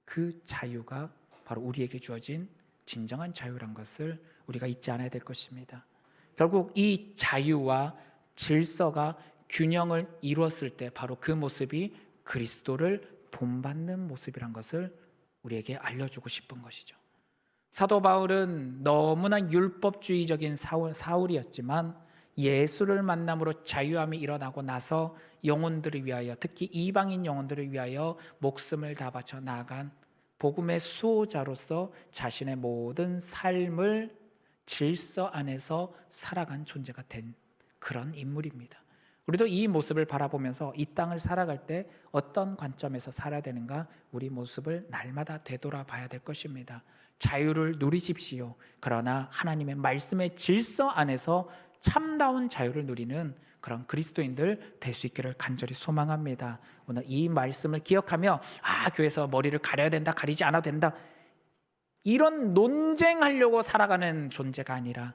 그 자유가 바로 우리에게 주어진 진정한 자유란 것을 우리가 잊지 않아야 될 것입니다. 결국 이 자유와 질서가 균형을 이루었을 때 바로 그 모습이 그리스도를 본받는 모습이란 것을 우리에게 알려주고 싶은 것이죠. 사도 바울은 너무나 율법주의적인 사울이었지만 예수를 만남으로 자유함이 일어나고 나서 영혼들을 위하여, 특히 이방인 영혼들을 위하여 목숨을 다 바쳐 나아간 복음의 수호자로서 자신의 모든 삶을 질서 안에서 살아간 존재가 된 그런 인물입니다. 우리도 이 모습을 바라보면서 이 땅을 살아갈 때 어떤 관점에서 살아야 되는가, 우리 모습을 날마다 되돌아봐야 될 것입니다. 자유를 누리십시오. 그러나 하나님의 말씀의 질서 안에서 참다운 자유를 누리는 그런 그리스도인들 될 수 있기를 간절히 소망합니다. 오늘 이 말씀을 기억하며 교회에서 머리를 가려야 된다, 가리지 않아도 된다, 이런 논쟁하려고 살아가는 존재가 아니라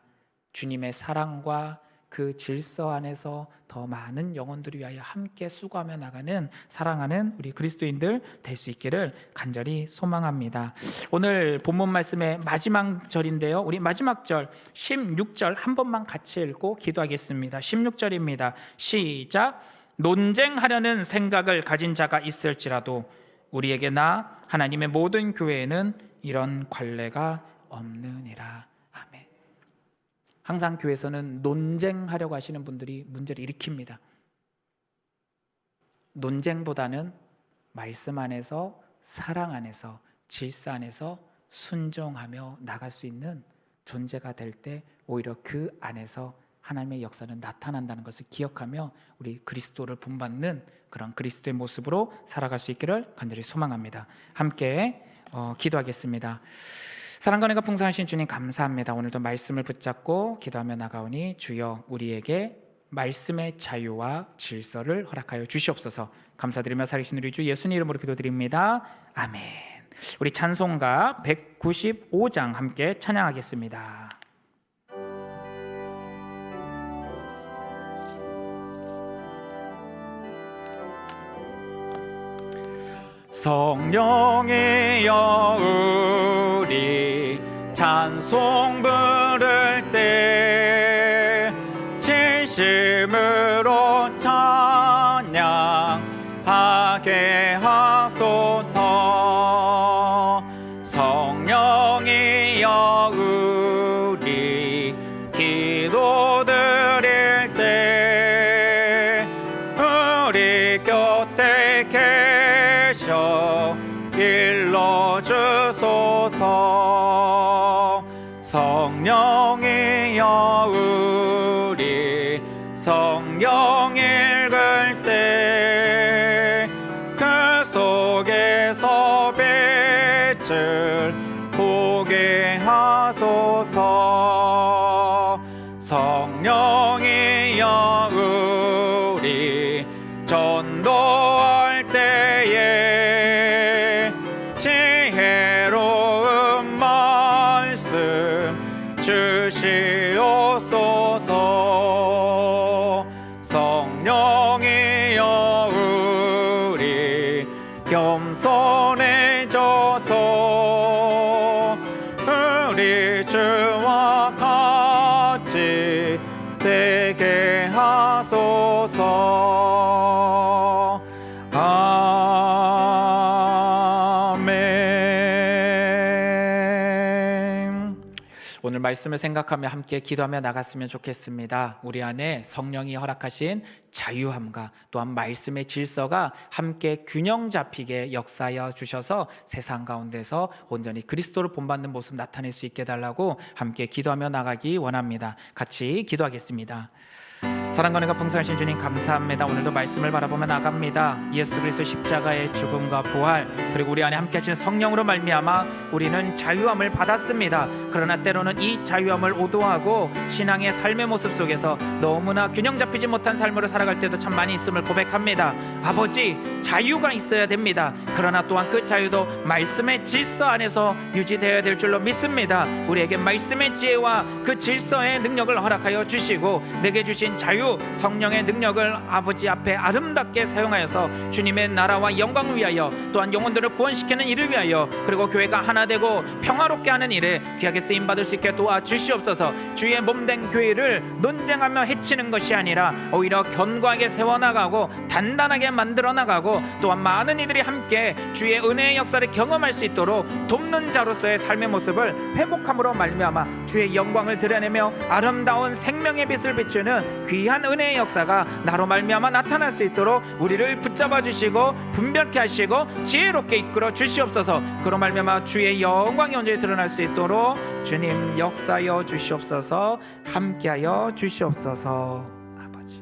주님의 사랑과 그 질서 안에서 더 많은 영혼들을 위하여 함께 수고하며 나가는 사랑하는 우리 그리스도인들 될 수 있기를 간절히 소망합니다. 오늘 본문 말씀의 마지막 절인데요, 우리 마지막 절 16절 한 번만 같이 읽고 기도하겠습니다. 16절입니다. 시작. 논쟁하려는 생각을 가진 자가 있을지라도 우리에게나 하나님의 모든 교회에는 이런 관례가 없느니라. 아멘. 항상 교회에서는 논쟁하려고 하시는 분들이 문제를 일으킵니다. 논쟁보다는 말씀 안에서, 사랑 안에서, 질서 안에서 순종하며 나갈 수 있는 존재가 될 때 오히려 그 안에서 하나님의 역사는 나타난다는 것을 기억하며 우리 그리스도를 본받는 그런 그리스도의 모습으로 살아갈 수 있기를 간절히 소망합니다. 함께 기도하겠습니다. 사랑과 은혜가 풍성하신 주님 감사합니다. 오늘도 말씀을 붙잡고 기도하며 나가오니 주여 우리에게 말씀의 자유와 질서를 허락하여 주시옵소서. 감사드리며 살리신 우리 주 예수님 이름으로 기도드립니다. 아멘. 우리 찬송가 195장 함께 찬양하겠습니다. 성령이여 우리 찬송 부를 때 진심으로 찬양하게 하소서. 성령이여 우리 기도 드릴 때 우리 곁에 계셔 일러주소서. 성령이여 우리 성경 읽을 때 그 속에서 빛을 보게 하소서. 성령이여 우리 전도할 때에 지혜로운 말씀 주시옵소서. 성령이여 우리 겸손해져서 우리 주와 같이 되게 하소서. 아멘. 오늘 말씀을 생각하며 함께 기도하며 나갔으면 좋겠습니다. 우리 안에 성령이 허락하신 자유함과 또한 말씀의 질서가 함께 균형 잡히게 역사하여 주셔서 세상 가운데서 온전히 그리스도를 본받는 모습 나타낼 수 있게 해달라고 함께 기도하며 나가기 원합니다. 같이 기도하겠습니다. 사랑과 은혜가 풍성하신 주님 감사합니다. 오늘도 말씀을 바라보며 나갑니다. 예수 그리스도 십자가의 죽음과 부활, 그리고 우리 안에 함께 하시는 성령으로 말미암아 우리는 자유함을 받았습니다. 그러나 때로는 이 자유함을 오도하고 신앙의 삶의 모습 속에서 너무나 균형 잡히지 못한 삶으로 살아갈 때도 참 많이 있음을 고백합니다. 아버지, 자유가 있어야 됩니다. 그러나 또한 그 자유도 말씀의 질서 안에서 유지되어야 될 줄로 믿습니다. 우리에게 말씀의 지혜와 그 질서의 능력을 허락하여 주시고 내게 주신 주신 자유 성령의 능력을 아버지 앞에 아름답게 사용하여서 주님의 나라와 영광을 위하여 또한 영혼들을 구원시키는 일을 위하여 그리고 교회가 하나 되고 평화롭게 하는 일에 귀하게 쓰임받을 수 있게 도와주시옵소서. 주의 몸된 교회를 논쟁하며 해치는 것이 아니라 오히려 견고하게 세워나가고 단단하게 만들어 나가고 또한 많은 이들이 함께 주의 은혜의 역사를 경험할 수 있도록 돕는 자로서의 삶의 모습을 회복함으로 말미암아 주의 영광을 드러내며 아름다운 생명의 빛을 비추는 귀한 은혜의 역사가 나로 말미암아 나타날 수 있도록 우리를 붙잡아 주시고 분별케 하시고 지혜롭게 이끌어 주시옵소서. 그로 말미암아 주의 영광이 온전히 드러날 수 있도록 주님 역사여 주시옵소서. 함께하여 주시옵소서. 아버지,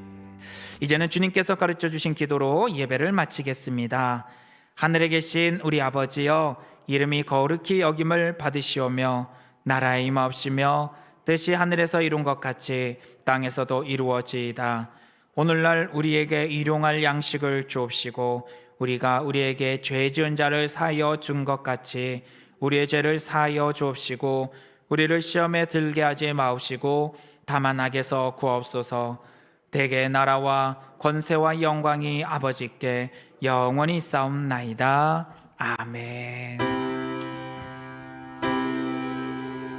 이제는 주님께서 가르쳐 주신 기도로 예배를 마치겠습니다. 하늘에 계신 우리 아버지여, 이름이 거룩히 여김을 받으시오며 나라의 임하옵시며 뜻이 하늘에서 이룬 것 같이 땅에서도 이루어지이다. 오늘날 우리에게 일용할 양식을 주옵시고 우리가 우리에게 죄 지은 자를 사하여 준 것 같이 우리의 죄를 사하여 주옵시고 우리를 시험에 들게 하지 마옵시고 다만 악에서 구하옵소서. 대개 나라와 권세와 영광이 아버지께 영원히 싸움나이다. 아멘.